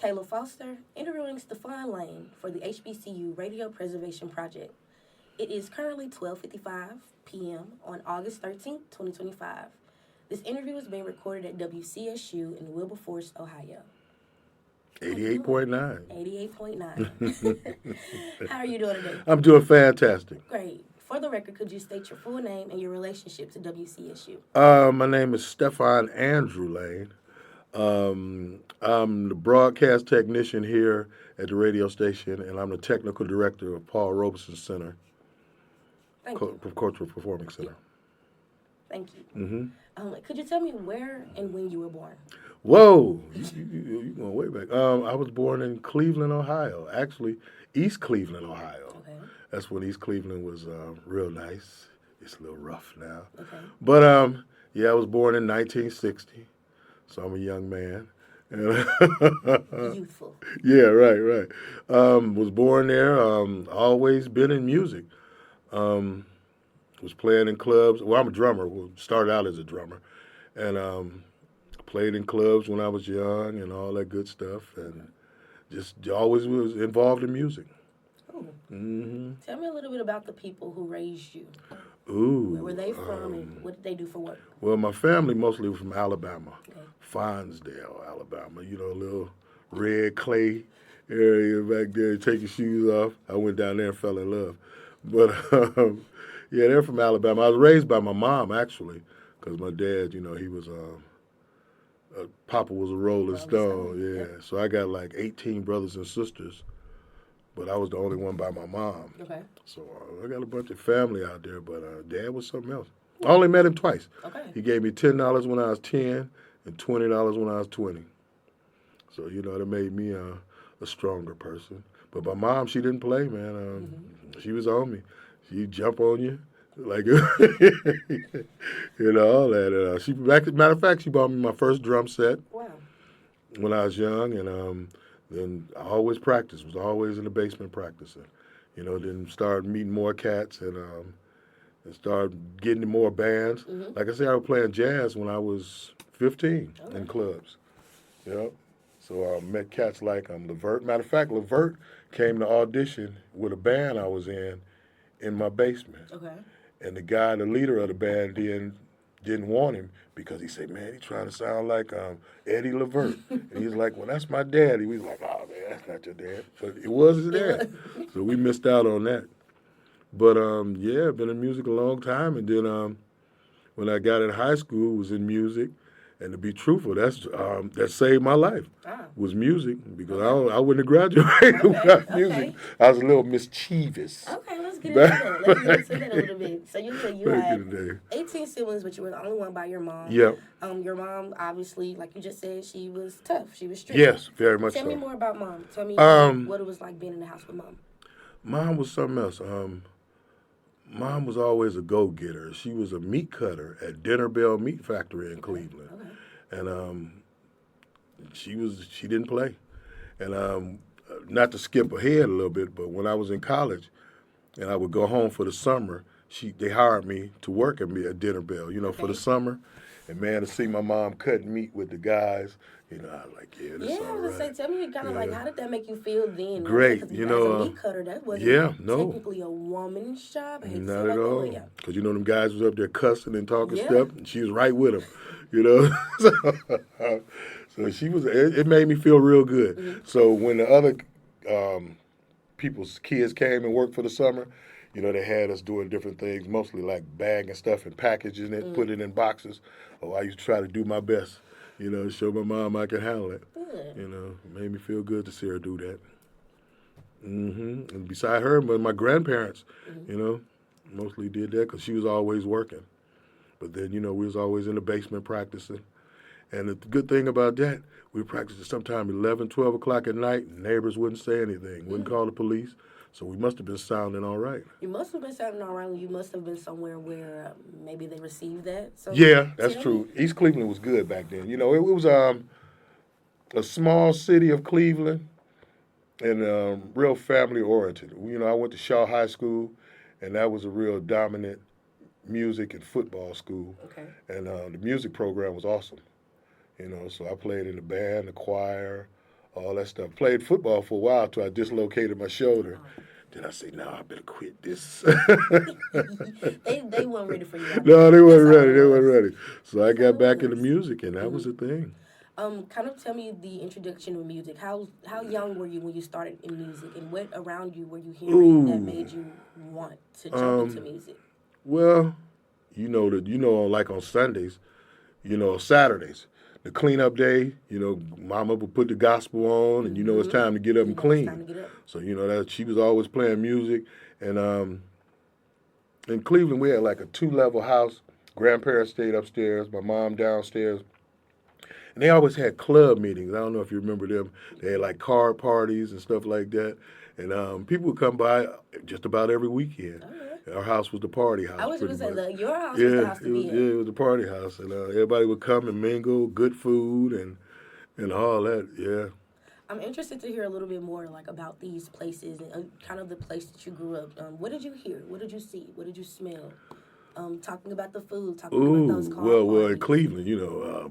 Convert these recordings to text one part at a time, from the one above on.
Kayla Foster, interviewing Stephon Lane for the HBCU Radio Preservation Project. It is currently 12:55 p.m. on August 13th, 2025. This interview is being recorded at WCSU in Wilberforce, Ohio. 88.9. 88.9. How are you doing today? I'm doing fantastic. Great. For the record, could you state your full name and your relationship to WCSU? My name is Stephon Andrew Lane. I'm the broadcast technician here at the radio station, and I'm the technical director of Paul Robeson Center, Cultural Performing Center. Thank you. Could you tell me where and when you were born? Whoa, you going way back. I was born in Cleveland, Ohio. Actually, East Cleveland, Ohio. Okay. That's when East Cleveland was real nice. It's a little rough now. Okay. But, I was born in 1960, so I'm a young man. Youthful. Yeah, right. Was born there. Always been in music. Was playing in clubs. Well, I'm a drummer. Started out as a drummer. And played in clubs when I was young and all that good stuff. And just always was involved in music. Oh. Tell me a little bit about the people who raised you. Ooh. Where were they from and what did they do for work? Well, my family mostly was from Alabama. Okay. Fonsdale, Alabama. A little red clay area back there. Take your shoes off. I went down there and fell in love. But, they're from Alabama. I was raised by my mom, actually, because my dad, he was Papa was a Rolling Stone. Yeah. Yep. So I got like 18 brothers and sisters, but I was the only one by my mom. Okay. So I got a bunch of family out there, but Dad was something else. I only met him twice. Okay. He gave me $10 when I was 10 and $20 when I was 20. So, that made me a stronger person. But my mom, she didn't play, man. She was on me. She'd jump on you. Like, all that. Matter of fact, she bought me my first drum set. Wow. When I was young, and then I always practiced. Was always in the basement practicing. Then started meeting more cats and started getting in more bands. Like I said, I was playing jazz when I was 15 in clubs. Yep. So I met cats like Levert. Matter of fact, Levert came to audition with a band I was in my basement. Okay. And the leader of the band, didn't want him because he said, man, he's trying to sound like Eddie Levert. And he's like, well, that's my dad. He was like, oh, man, that's not your dad. But it was his dad. So we missed out on that. But, been in music a long time. And then when I got in high school, was in music. And to be truthful, that saved my life, was music, because I wouldn't have graduated without music. I was a little mischievous. Okay, let's get into that. Let's get into that a little bit. So you said you had 18 siblings, but you were the only one by your mom. Yep. Your mom, obviously, like you just said, she was tough. She was strict. Yes, very much Tell so. me more about mom. Tell me what it was like being in the house with mom. Mom was something else. Mom was always a go-getter. She was a meat cutter at Dinner Bell Meat Factory in Cleveland. Okay. And she didn't play. And not to skip ahead a little bit, but when I was in college and I would go home for the summer, they hired me to work at Dinner Bell, for the summer. And, man, to see my mom cutting meat with the guys, I was like, yeah, this all right. I was going to say, tell me kind of like, how did that make you feel then? Great. Because as a meat cutter, that wasn't technically a woman's job. Not at all. Because, them guys was up there cussing and talking stuff, and she was right with them, So she was, it made me feel real good. So when the other people's kids came and worked for the summer, they had us doing different things, mostly like bagging stuff and packaging it, putting it in boxes. I used to try to do my best, show my mom I could handle it. Good. It made me feel good to see her do that. And beside her, my grandparents, mostly did that because she was always working. But then, we was always in the basement practicing. And the good thing about that, we practiced sometime 11, 12 o'clock at night. Neighbors wouldn't say anything, wouldn't call the police. So we must have been sounding all right. You must have been sounding all right. You must have been somewhere where maybe they received that. So yeah, that's true. East Cleveland was good back then. It was a small city of Cleveland and real family-oriented. I went to Shaw High School, and that was a real dominant music and football school. Okay. And the music program was awesome. So I played in the band, the choir, all that stuff. Played football for a while till I dislocated my shoulder. Then I say, no, I better quit this. They weren't ready for you. No, they weren't That's all ready. it They was. weren't ready. So I That's all got it back into was. music, and that was the thing. Kind of tell me the introduction of music. How young were you when you started in music, and what around you were you hearing that made you want to jump into music? Well, like on Sundays, Saturdays, the cleanup day, Mama would put the gospel on, and it's time to get up and It's clean. time to get up. So that she was always playing music, and in Cleveland we had like a 2-level house. Grandparents stayed upstairs, my mom downstairs, and they always had club meetings. I don't know if you remember them. They had like card parties and stuff like that, and people would come by just about every weekend. Okay. Our house was the party house. I was pretty going to say, much. your house was the house to be in. It was the party house, and everybody would come and mingle, good food and all that. Yeah. I'm interested to hear a little bit more like about these places and kind of the place that you grew up. What did you hear? What did you see? What did you smell? Talking about the food, talking about those cars. Well, in Cleveland,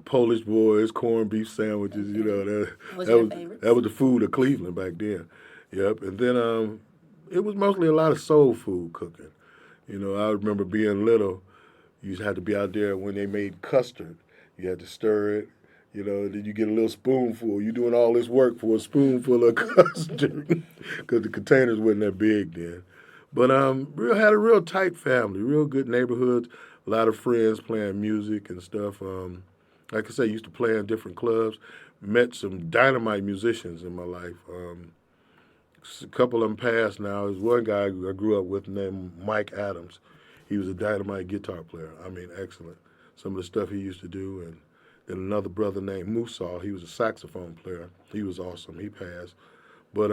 Polish boys, corned beef sandwiches. That was the food of Cleveland back then. Yep, and then it was mostly a lot of soul food cooking. I remember being little. You had to be out there when they made custard. You had to stir it. Then you get a little spoonful. You're doing all this work for a spoonful of custard because the containers wasn't that big then. But had a real tight family, real good neighborhoods, a lot of friends playing music and stuff. Like I say, used to play in different clubs. Met some dynamite musicians in my life. A couple of them passed now. There's one guy I grew up with named Mike Adams. He was a dynamite guitar player. I mean, excellent. Some of the stuff he used to do. And then another brother named Musa. He was a saxophone player. He was awesome. He passed. But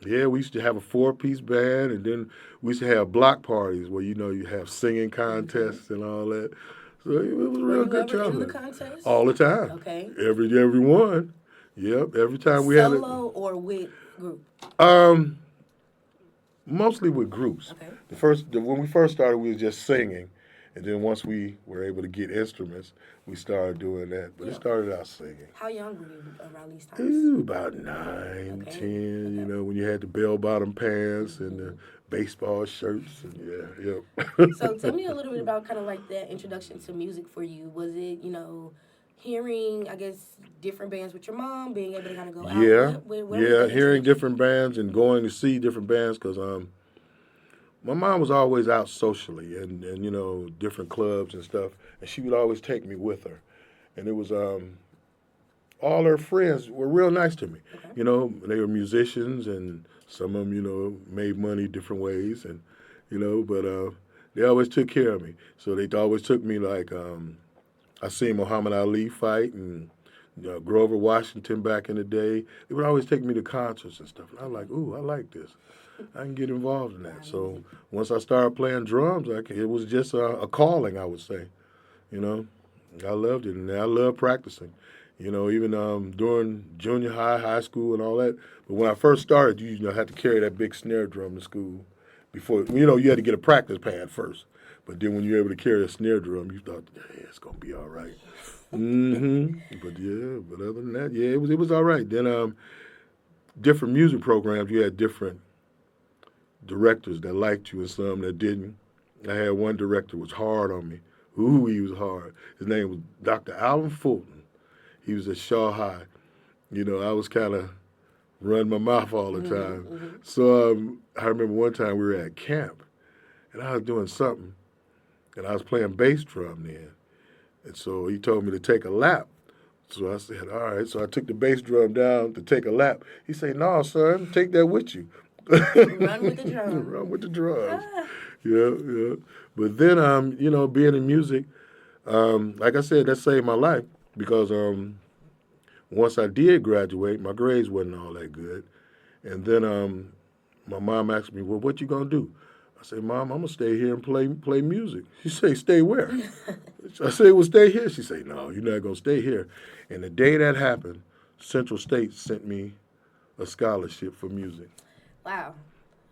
we used to have a 4-piece band, and then we used to have block parties where you have singing contests and all that. So it was a real good childhood. In the contest? All the time. Okay. Every one. Yep. Every time we had it. Solo or with group? Mostly with groups. Okay. When we first started, we was just singing, and then once we were able to get instruments, we started doing that. But it started out singing. How young were you around these times? About 9, 10. When you had the bell-bottom pants and the baseball shirts, and So tell me a little bit about kind of like that introduction to music for you. Was it hearing, I guess, different bands with your mom, being able to kind of go out? Where hearing different bands and going to see different bands because my mom was always out socially and different clubs and stuff, and she would always take me with her. And it was all her friends were real nice to me. Okay. They were musicians, and some of them, made money different ways, and but they always took care of me. So they always took me like I seen Muhammad Ali fight and Grover Washington back in the day. They would always take me to concerts and stuff. And I was like, ooh, I like this. I can get involved in that. So once I started playing drums, it was just a calling, I would say. I loved it, and I love practicing. Even during junior high, high school, and all that. But when I first started, you had to carry that big snare drum to school. Before, you had to get a practice pad first. But then when you're able to carry a snare drum, you thought, yeah, it's going to be all right. But other than that, it was all right. Then different music programs, you had different directors that liked you and some that didn't. I had one director who was hard on me. Ooh, he was hard. His name was Dr. Allen Fulton. He was at Shaw High. I was kind of running my mouth all the time. So I remember one time we were at camp, and I was doing something, and I was playing bass drum then. And so he told me to take a lap. So I said, all right. So I took the bass drum down to take a lap. He said, no, son, take that with you. Run with the drums. Run with the drums. Yeah. But then, being in music, like I said, that saved my life because once I did graduate, my grades wasn't all that good. And then my mom asked me, well, what you going to do? I said, Mom, I'm going to stay here and play music. She said, stay where? I said, well, stay here. She said, no, you're not going to stay here. And the day that happened, Central State sent me a scholarship for music. Wow.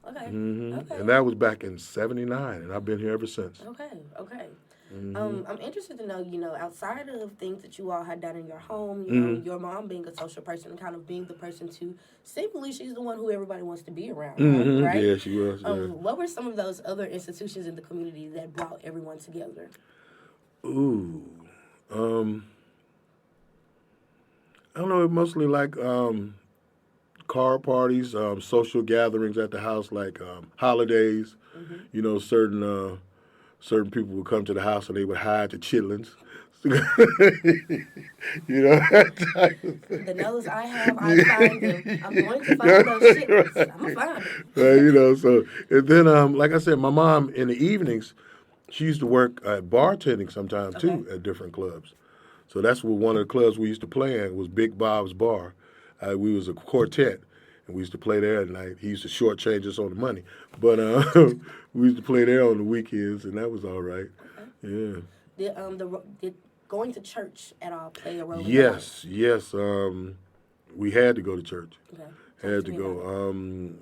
Okay. Okay. And that was back in '79, and I've been here ever since. Okay. I'm interested to know, outside of things that you all had done in your home, your mom being a social person and kind of being the person to, simply she's the one who everybody wants to be around, right? Yeah, she was. Yeah. What were some of those other institutions in the community that brought everyone together? Ooh. I don't know, mostly like car parties, social gatherings at the house, like holidays. Certain people would come to the house and they would hide the chitlins. That type of thing. The nose I have, I find them. I'm going to find those shits. I'm going to find them. So, and then, like I said, my mom in the evenings, she used to work at bartending sometime too at different clubs. So that's what one of the clubs we used to play in was Big Bob's Bar. We was a quartet, and we used to play there at night. He used to shortchange us on the money, but we used to play there on the weekends, and that was all right. Okay. Yeah. Did going to church at all play a role? Yes. We had to go to church. Okay. Had to go.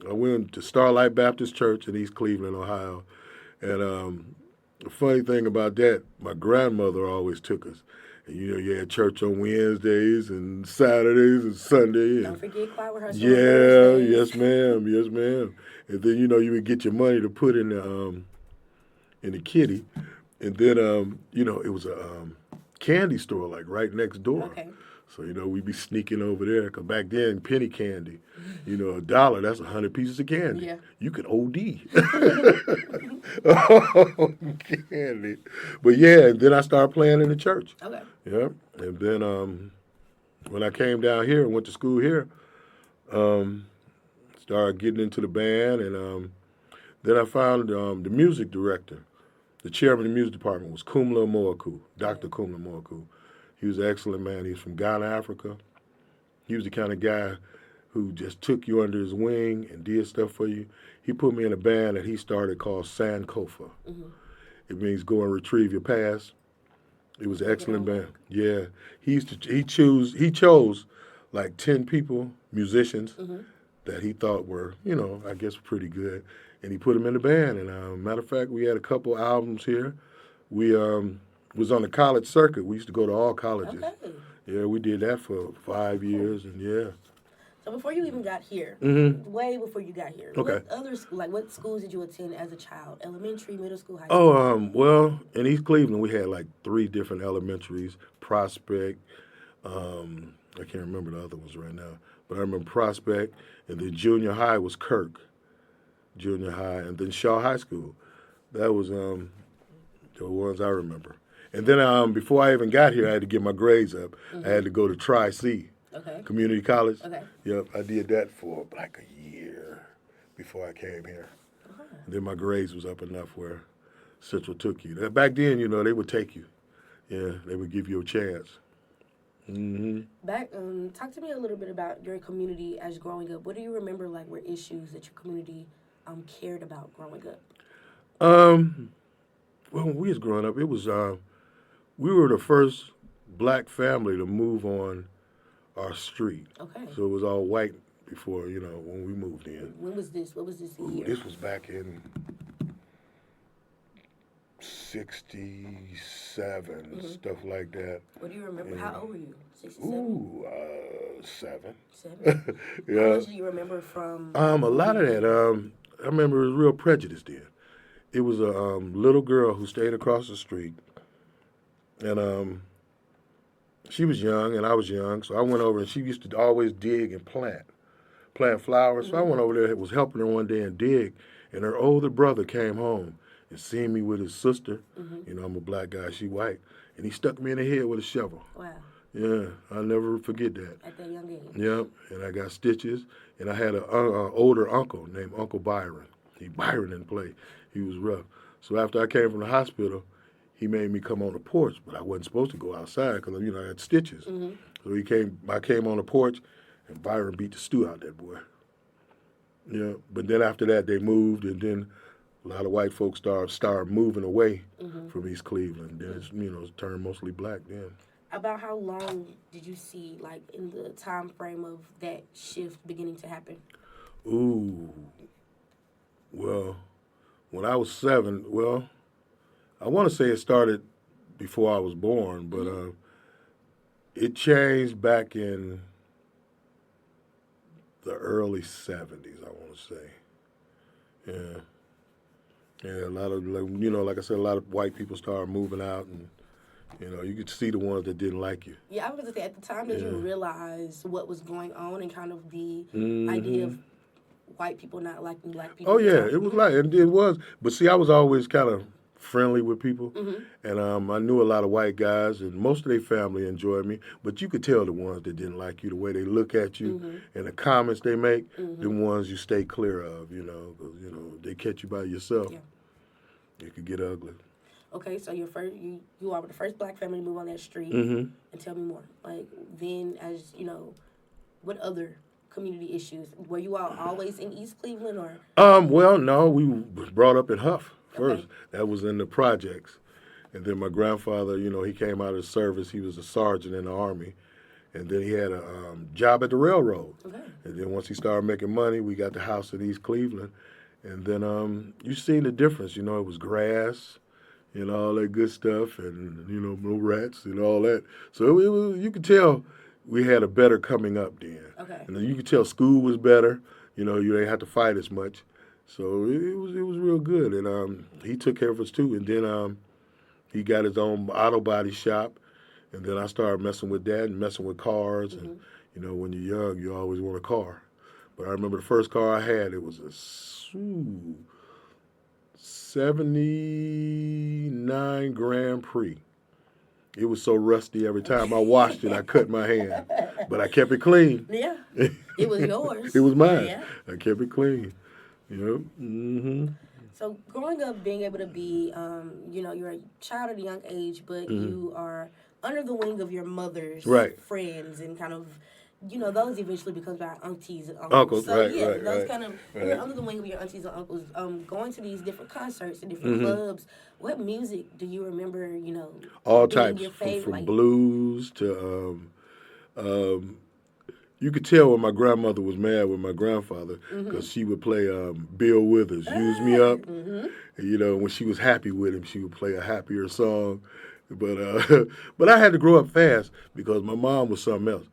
I went to Starlight Baptist Church in East Cleveland, Ohio, and the funny thing about that, my grandmother always took us. And, you had church on Wednesdays and Saturdays and Sunday. Don't forget choir rehearsal. Yeah, yes, ma'am. And then you would get your money to put in the kitty, and then it was a candy store like right next door. Okay. So we'd be sneaking over there because back then penny candy, $1, that's 100 pieces of candy. Yeah. You could OD. Oh, candy. But yeah, and then I started playing in the church. Okay. Yeah, and then when I came down here and went to school here, started getting into the band, and then I found the music director. The chairman of the music department was Kumla Moaku, Dr. Kumla Moaku. He was an excellent man. He was from Ghana, Africa. He was the kind of guy who just took you under his wing and did stuff for you. He put me in a band that he started called Sankofa. Mm-hmm. It means go and retrieve your past. It was an excellent band. Yeah. He chose like 10 people, musicians, that he thought were, I guess pretty good. And he put them in the band. And matter of fact, we had a couple albums here. We was on the college circuit. We used to go to all colleges. Okay. Yeah, we did that for 5 years, and yeah. So before you even got here, way before you got here, what schools did you attend as a child? Elementary, middle school, high school? Well, in East Cleveland, we had like 3 different elementaries. Prospect, I can't remember the other ones right now, but I remember Prospect, and then junior high was Kirk, junior high, and then Shaw High School. That was the ones I remember. And then before I even got here, I had to get my grades up. I had to go to Tri-C, Community College. Okay. Yep, I did that for like a year before I came here. Then my grades was up enough where Central took you. Back then, they would take you. Yeah, they would give you a chance. Talk to me a little bit about your community as growing up. What do you remember were issues that your community cared about growing up? Well, when we was growing up, it was we were the first black family to move on our street. Okay. So it was all white before, when we moved in. When was this? What was this year? This was back in 67, stuff like that. What do you remember? How old were you? 67? Ooh, 7. 7? Yeah. How much do you remember from? A lot of that. I remember it was real prejudice then. It was a little girl who stayed across the street, and she was young and I was young, so I went over and she used to always dig and plant flowers. So I went over there and was helping her one day and dig, and her older brother came home and seen me with his sister. I'm a black guy, she white, and he stuck me in the head with a shovel. Wow. Yeah, I'll never forget that. At that young age. Yep, and I got stitches, and I had an older uncle named Uncle Byron. Byron didn't play. He was rough. So after I came from the hospital, he made me come on the porch, but I wasn't supposed to go outside because, I had stitches. So I came on the porch, and Byron beat the stew out that boy. Yeah, but then after that, they moved, and then a lot of white folks started moving away from East Cleveland. Then it's, it turned mostly black then. About how long did you see, in the time frame of that shift beginning to happen? Ooh, well, when I was 7, I want to say it started before I was born, but it changed back in the early 70s, I want to say. Yeah. Yeah, a lot of, like I said, a lot of white people started moving out, and, you could see the ones that didn't like you. Yeah, I was going to say, at the time, did you realize what was going on and kind of the Mm-hmm. idea of white people not liking black people? Oh, yeah, it was like, it was. But see, I was always kind of friendly with people, and I knew a lot of white guys, and most of their family enjoyed me, but you could tell the ones that didn't like you, the way they look at you, and the comments they make, the ones you stay clear of, because, they catch you by yourself, it could get ugly. Okay, so you are the first black family to move on that street, and tell me more. Like, then, as, what other community issues? Were you all always in East Cleveland, or? Well, no, we was brought up in Huff first. Okay. That was in the projects. And then my grandfather, he came out of the service. He was a sergeant in the Army. And then he had a job at the railroad. Okay. And then once he started making money, we got the house in East Cleveland. And then you seen the difference. It was grass, all that good stuff, and, no rats and all that. So it was, you could tell we had a better coming up then. Okay. And then you could tell school was better. You didn't have to fight as much. So it was real good. And he took care of us, too. And then he got his own auto body shop. And then I started messing with that and messing with cars. And, when you're young, you always want a car. But I remember the first car I had, it was a 79 Grand Prix. It was so rusty every time I washed it, I cut my hand. But I kept it clean. Yeah. It was yours. It was mine. Yeah. I kept it clean. So growing up, being able to be, you're a child at a young age, but you are under the wing of your mother's friends and kind of, those eventually become our aunties and uncles. So you're under the wing of your aunties and uncles, going to these different concerts and different clubs. What music do you remember, all being types, your favorite? from blues to, you could tell when my grandmother was mad with my grandfather because she would play Bill Withers, Use Me Up. And, when she was happy with him, she would play a happier song. But I had to grow up fast because my mom was something else.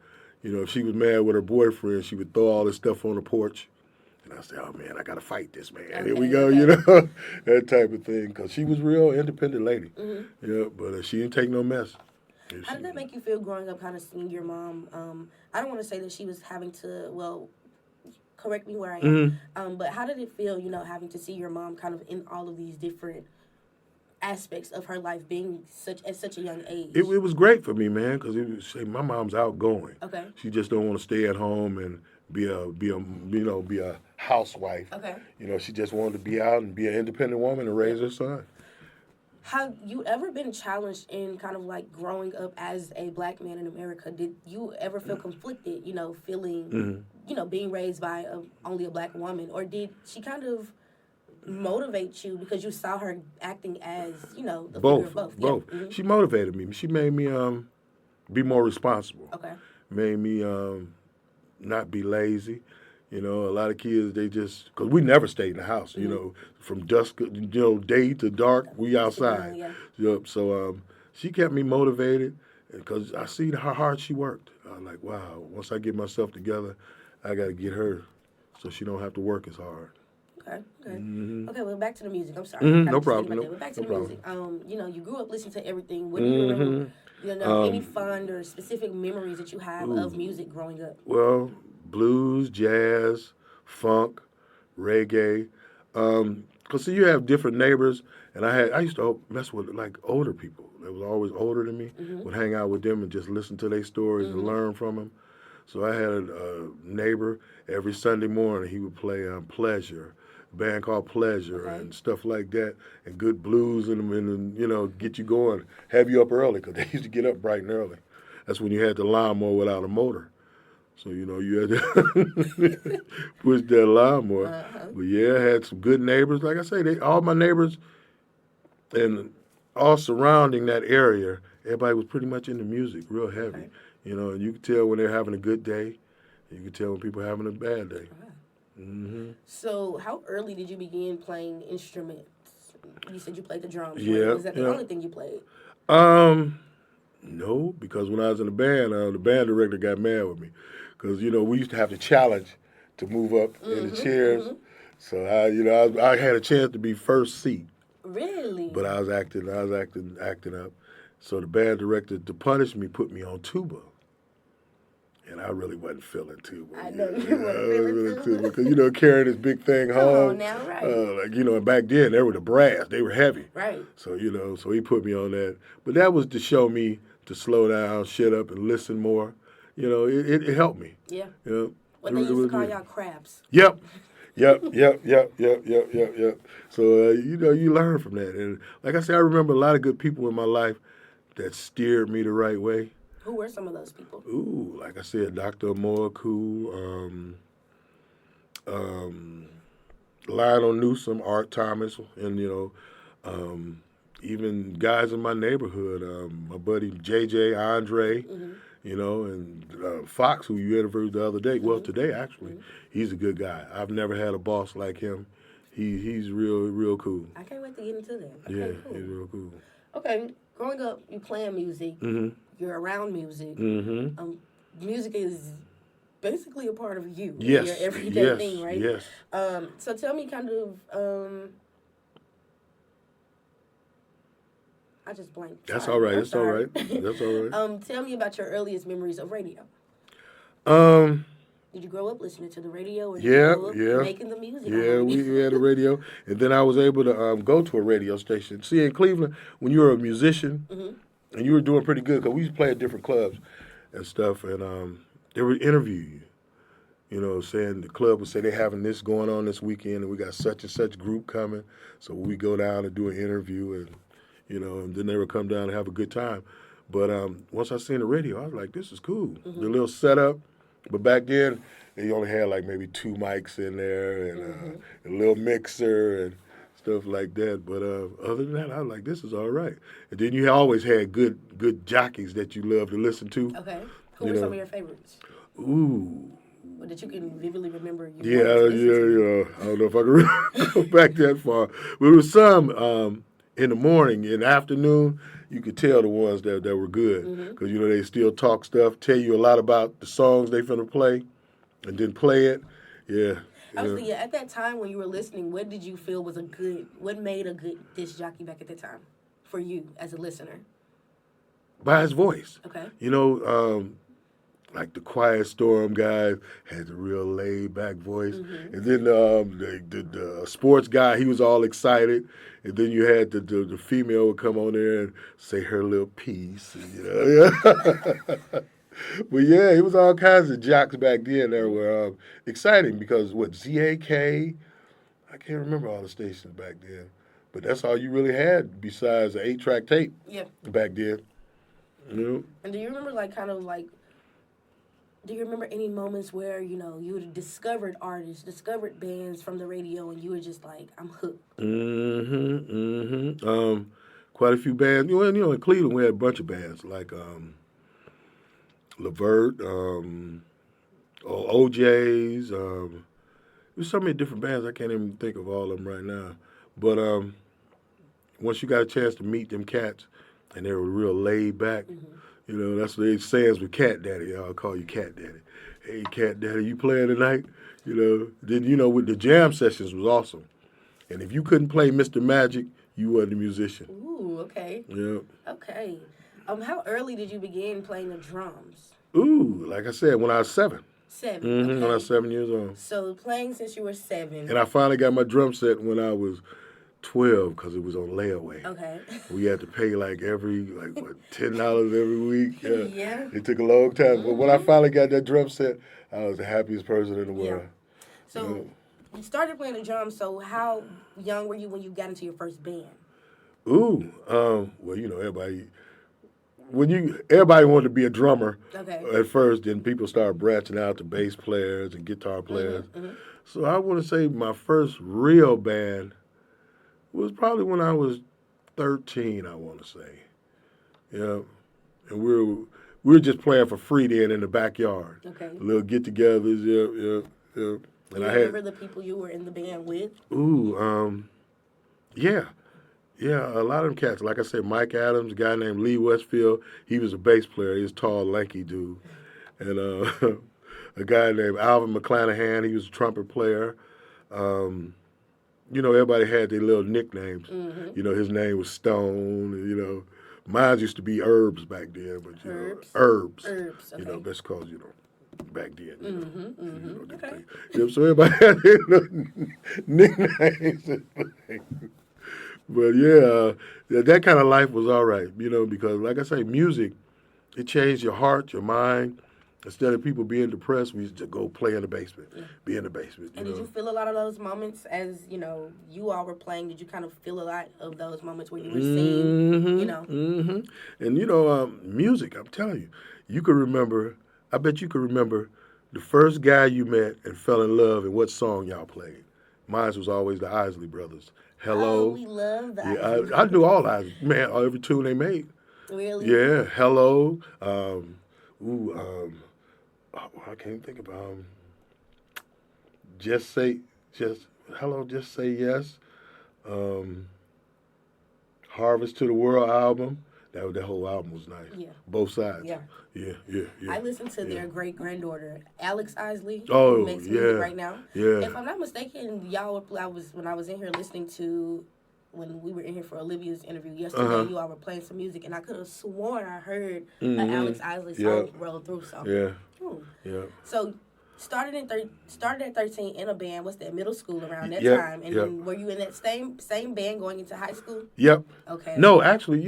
If she was mad with her boyfriend, she would throw all this stuff on the porch. And I said, oh, man, I got to fight this, man. Okay, here we go, that type of thing. Because she was a real independent lady. But she didn't take no mess. How did that make you feel growing up, kind of seeing your mom? I don't want to say that she was having to, correct me where I am, but how did it feel, having to see your mom kind of in all of these different aspects of her life, being at such a young age? It was great for me, man, because my mom's outgoing. Okay. She just don't want to stay at home and be a housewife. Okay. She just wanted to be out and be an independent woman and raise her son. Have you ever been challenged in kind of like growing up as a black man in America? Did you ever feel conflicted, feeling, being raised by only a black woman? Or did she kind of motivate you because you saw her acting as, the figure of both? Both. Yeah. She motivated me. She made me be more responsible. Okay. Made me not be lazy. A lot of kids, they just, because we never stayed in the house, from dusk, day to dark, we outside. So she kept me motivated because I see how hard she worked. I'm like, wow, once I get myself together, I got to get her so she don't have to work as hard. Okay. Okay, well, back to the music. I'm sorry. No problem. Back to the music. You grew up listening to everything. What do you remember, any fond or specific memories that you have of music growing up? Well, blues, jazz, funk, reggae. Because you have different neighbors, and I used to mess with like older people. They was always older than me. Would hang out with them and just listen to their stories and learn from them. So I had a neighbor every Sunday morning. He would play Pleasure, a band called Pleasure, and stuff like that, and good blues and get you going, have you up early because they used to get up bright and early. That's when you had the lawnmower without a motor. So, you had to push that lawnmower. But, I had some good neighbors. Like I say, all my neighbors and all surrounding that area, everybody was pretty much into music, real heavy. Okay. And you could tell when they're having a good day. You could tell when people are having a bad day. So how early did you begin playing instruments? You said you played the drums. Yeah. Was that the only thing you played? No, because when I was in the band director got mad with me, because we used to have the challenge to move up in the chairs. So I had a chance to be first seat, Really? but I was acting up. So the band director, to punish me, put me on tuba. And I really wasn't feeling tuba. I know you weren't feeling tuba. Because carrying this big thing Come home. on now, right. And back then they were the brass, they were heavy. Right. So so he put me on that. But that was to show me to slow down, shut up, and listen more. It helped me. Yeah. Well, they used to call y'all crabs. Yep. Yep. So you learn from that, and like I said, I remember a lot of good people in my life that steered me the right way. Who were some of those people? Ooh, like I said, Dr. Moaku, Lionel Newsom, Art Thomas, and even guys in my neighborhood, my buddy JJ Andre, and Fox, who you interviewed the other day. Well, today actually, he's a good guy. I've never had a boss like him. He's real cool. I can't wait to get into that. Okay, Yeah, cool. he's real cool. Okay, growing up, you playing music. You're around music. Music is basically a part of you. Yes. Your everyday thing, right? Yes. So tell me kind of. I just blanked. That's Sorry. all right. I'm That's all sorry. right. That's all right. Tell me about your earliest memories of radio. Did you grow up listening to the radio, or did you grow up making the music? Yeah, we had a radio, and then I was able to go to a radio station. See, in Cleveland, when you were a musician, and you were doing pretty good, because we used to play at different clubs and stuff, and they would interview you. Saying the club would say they're having this going on this weekend, and we got such and such group coming, so we go down and do an interview, and and then they would come down and have a good time. But once I seen the radio, I was like, this is cool. The little setup. But back then, they only had like maybe 2 mics in there and a little mixer and stuff like that. But other than that, I was like, this is all right. And then you always had good jockeys that you loved to listen to. Okay. Who were some of your favorites? Ooh. Or that you can vividly remember? I don't know if I can go back that far. But there was some in the morning, in the afternoon, you could tell the ones that were good because they still talk stuff, tell you a lot about the songs they finna play, and then play it. Yeah. I was thinking, at that time when you were listening, what did you feel was what made a good disc jockey back at that time for you as a listener? By his voice. Okay. Like the Quiet Storm guy had the real laid back voice, and then the sports guy, he was all excited, and then you had the female would come on there and say her little piece, But yeah, it was all kinds of jocks back then that were exciting because ZAK, I can't remember all the stations back then, but that's all you really had besides the 8-track tape. Back then. And do you remember do you remember any moments where, you had discovered artists, discovered bands from the radio, and you were just like, I'm hooked? Quite a few bands. In Cleveland, we had a bunch of bands, like Levert, OJ's. There's so many different bands, I can't even think of all of them right now. But once you got a chance to meet them cats, and they were real laid back, that's what they say with Cat Daddy. I'll call you Cat Daddy. Hey, Cat Daddy, you playing tonight? Then, with the jam sessions was awesome. And if you couldn't play Mr. Magic, you wasn't a musician. Ooh, okay. Yeah. Okay. How early did you begin playing the drums? Ooh, like I said, when I was 7. 7. Okay. When I was 7 years old. So playing since you were 7. And I finally got my drum set when I was 12 because it was on layaway. Okay. We had to pay $10 every week. Yeah. It took a long time, but when I finally got that drum set, I was the happiest person in the world. Yeah. So you started playing the drums. So how young were you when you got into your first band? Ooh, everybody. Everybody wanted to be a drummer at first, then people started branching out to bass players and guitar players. So I want to say my first real band was probably when I was 13, I want to say. Yeah. And we were just playing for free then in the backyard. Okay. Little get-togethers, yeah. And you remember the people you were in the band with? Ooh, yeah. Yeah, a lot of them cats. Like I said, Mike Adams, a guy named Lee Westfield. He was a bass player. He was a tall, lanky dude. And a guy named Alvin McClanahan. He was a trumpet player. Um, everybody had their little nicknames. His name was Stone. Mine used to be Herbs back then, but Herbs. Herbs. Okay. That's because back then. Okay. So everybody had their little nicknames. But that kind of life was all right, because like I say, music, it changed your heart, your mind. Instead of people being depressed, we used to go play in the basement, be in the basement. And did you feel a lot of those moments as, you all were playing? Did you kind of feel a lot of those moments where you were singing, And, music, I'm telling you, I bet you could remember the first guy you met and fell in love and what song y'all played. Mine was always the Isley Brothers. Hello. Oh, we love the Yeah, Isley I knew all Isley. Man, every tune they made. Really? Yeah, Hello. I can't think of Hello, Just Say Yes. Harvest to the World album. That whole album was nice. Yeah. Both sides. Yeah. Yeah. I listened to their great granddaughter, Alex Isley, Oh, who makes music right now. Yeah. If I'm not mistaken, when I was in here listening to, when we were in here for Olivia's interview yesterday, you all were playing some music, and I could have sworn I heard an Alex Isley song roll through. So Yeah. Yeah. So started at 13 in a band. What's that? Middle school around that Yep, time, and yep. then were you in that same band going into high school? Yep. Okay. No, actually,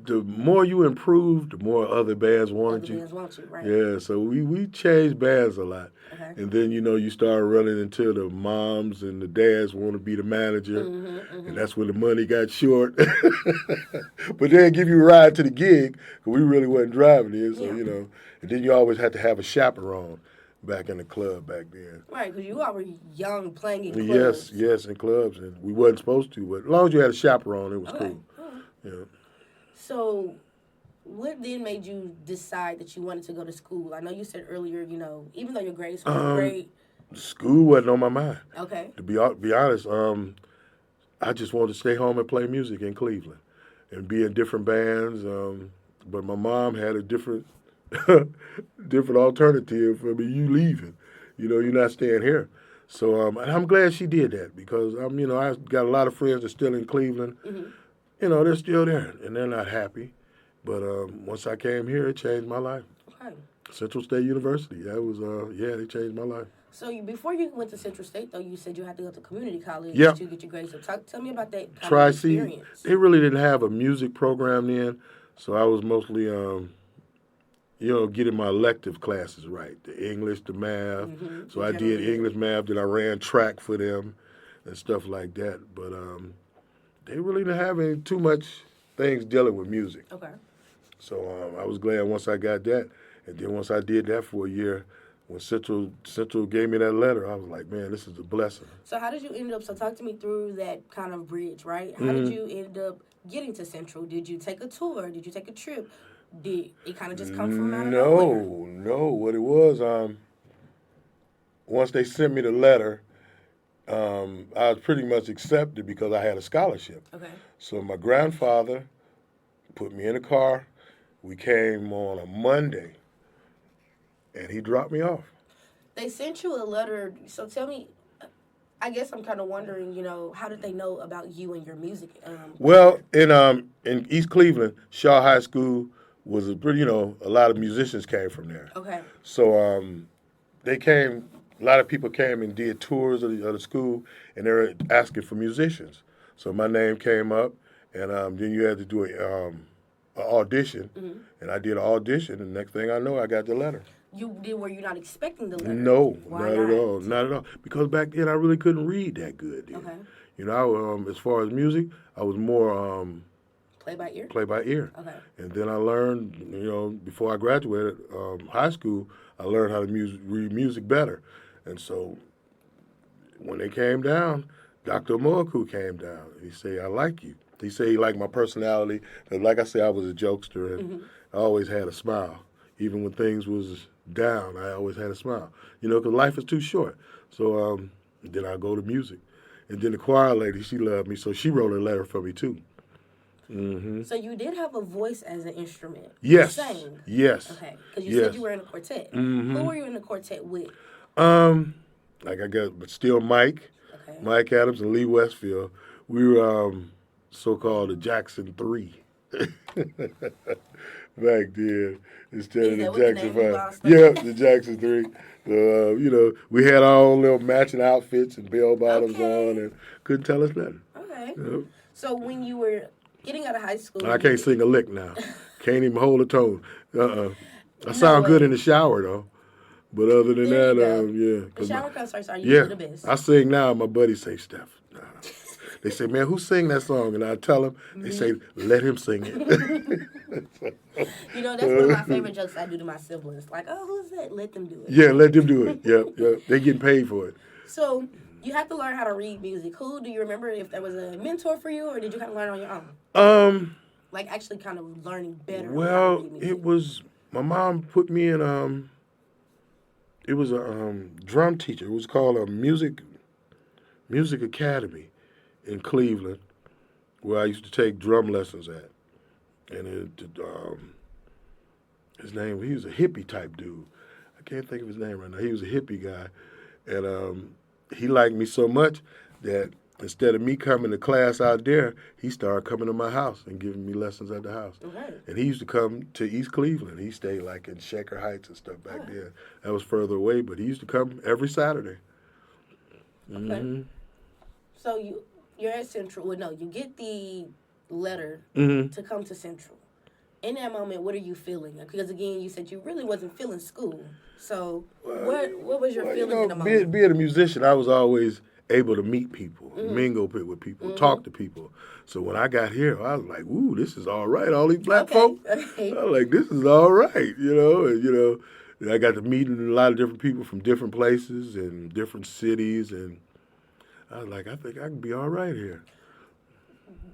the more you improved, the more other bands wanted you. Bands want you, right? Yeah, so we changed bands a lot. Okay. And then, you start running into the moms and the dads want to be the manager. And that's when the money got short. But they'd give you a ride to the gig, because we really wasn't driving it. So, and then you always had to have a chaperone back in the club back then. Right, because you all were young playing in clubs. Yes, in clubs. And we wasn't supposed to, but as long as you had a chaperone, it was cool. Yeah. So, what then made you decide that you wanted to go to school? I know you said earlier, even though your grades were great. School wasn't on my mind. Okay. To be honest, I just wanted to stay home and play music in Cleveland and be in different bands. But my mom had a different alternative for me. You leaving, you're not staying here. So and I'm glad she did that, because I got a lot of friends that are still in Cleveland. They're still there and they're not happy. But once I came here, it changed my life. Okay. Central State University. That was they changed my life. So before you went to Central State, though, you said you had to go to community college Yep. to get your grades up. Tell me about that kind of Tri-C. experience. They really didn't have a music program then, so I was mostly getting my elective classes right, the English, the math. So I did English, math, then I ran track for them and stuff like that. But they really didn't have too much things dealing with music. Okay. So I was glad once I got that. And then once I did that for a year, when Central gave me that letter, I was like, man, this is a blessing. So how did you end up, so talk to me through that kind of bridge, right? How did you end up getting to Central? Did you take a tour? Did you take a trip? Did it kind of just come from out of nowhere? No. What it was, once they sent me the letter, I was pretty much accepted because I had a scholarship. Okay. So my grandfather put me in a car. We came on a Monday, and he dropped me off. They sent you a letter. So tell me, I guess I'm kind of wondering, how did they know about you and your music? Well, in East Cleveland, Shaw High School was a pretty, a lot of musicians came from there. Okay. So they came. A lot of people came and did tours of the school, and they were asking for musicians. So my name came up, and then you had to do an audition, and I did an audition, and next thing I know, I got the letter. Were you not expecting the letter? No, Why not at all. Not at all. Because back then, I really couldn't read that good. Then. Okay. As far as music, I was more play by ear. Play by ear. Okay. And then I learned, before I graduated high school, I learned how to read music better. And so when they came down, Dr. Moaku came down. He said, I like you. He said he liked my personality. And like I said, I was a jokester, and I always had a smile. Even when things was down, I always had a smile. Because life is too short. So then I go to music. And then the choir lady, she loved me, so she wrote a letter for me too. Mm-hmm. So you did have a voice as an instrument. Yes. You sang. Yes. Okay. Because you Yes. said you were in a quartet. Mm-hmm. Who were you in a quartet with? Like I got, but still Mike, Okay. Mike Adams and Lee Westfield. We were so-called the Jackson Three back then instead of the Jackson Five. Yeah, the Jackson Three. We had our own little matching outfits and bell bottoms on, and couldn't tell us nothing. Okay. You know? So when you were getting out of high school, I can't sing a lick now. Can't even hold a tone. I sound good in the shower though. But other than there that, you go. The shower concerts are usually the best. I sing now. My buddies say, Steph. Nah. They say, man, who sang that song? And I tell them, they say, let him sing it. You know, that's one of my favorite jokes I do to my siblings. Like, oh, who's that? Let them do it. Yeah, let them do it. Yeah. They getting paid for it. So you have to learn how to read music. Who do you remember if there was a mentor for you, or did you kind of learn on your own? Like actually kind of learning better. Well, how to read music. it was, my mom put me in, it was a drum teacher. It was called a music academy in Cleveland, where I used to take drum lessons at. And his name, he was a hippie type dude. I can't think of his name right now. He was a hippie guy. And he liked me so much that instead of me coming to class out there, he started coming to my house and giving me lessons at the house. Okay. And he used to come to East Cleveland. He stayed like in Shaker Heights and stuff back there. That was further away, but he used to come every Saturday. Okay. Mm-hmm. So you're at Central. Well, no, you get the letter Mm-hmm. to come to Central. In that moment, what are you feeling? Because again, you said you really wasn't feeling school. So what was your feeling in the moment? Being a musician, I was always able to meet people, mingle with people, talk to people. So when I got here, I was like, ooh, this is all right. All these black folk. Okay. I was like, this is all right, And, I got to meet a lot of different people from different places and different cities. And I was like, I think I can be all right here.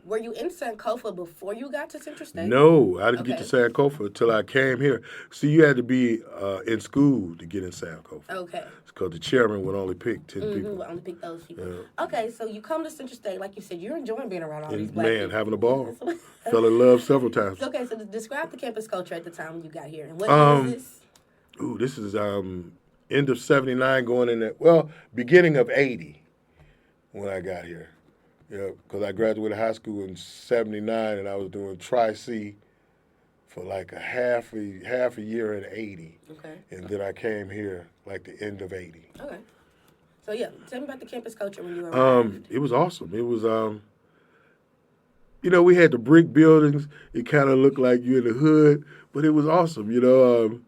Were you in Sankofa before you got to Central State? No, I didn't get to Sankofa until I came here. See, you had to be in school to get in Sankofa. Okay. Because the chairman would only pick 10 people. Would only pick those people. Yeah. Okay, so you come to Central State, like you said, you're enjoying being around all these black people. Having a ball. Fell in love several times. Okay, so describe the campus culture at the time when you got here. And what year is this? This is end of 79 going in there. Well, beginning of 80 when I got here. Yeah, because I graduated high school in 79 and I was doing Tri-C for like a half a year in 80. Okay. And then I came here like the end of 80. Okay. So yeah, tell me about the campus culture when you arrived. It was awesome. It was we had the brick buildings. It kind of looked like you're in the hood, but it was awesome. You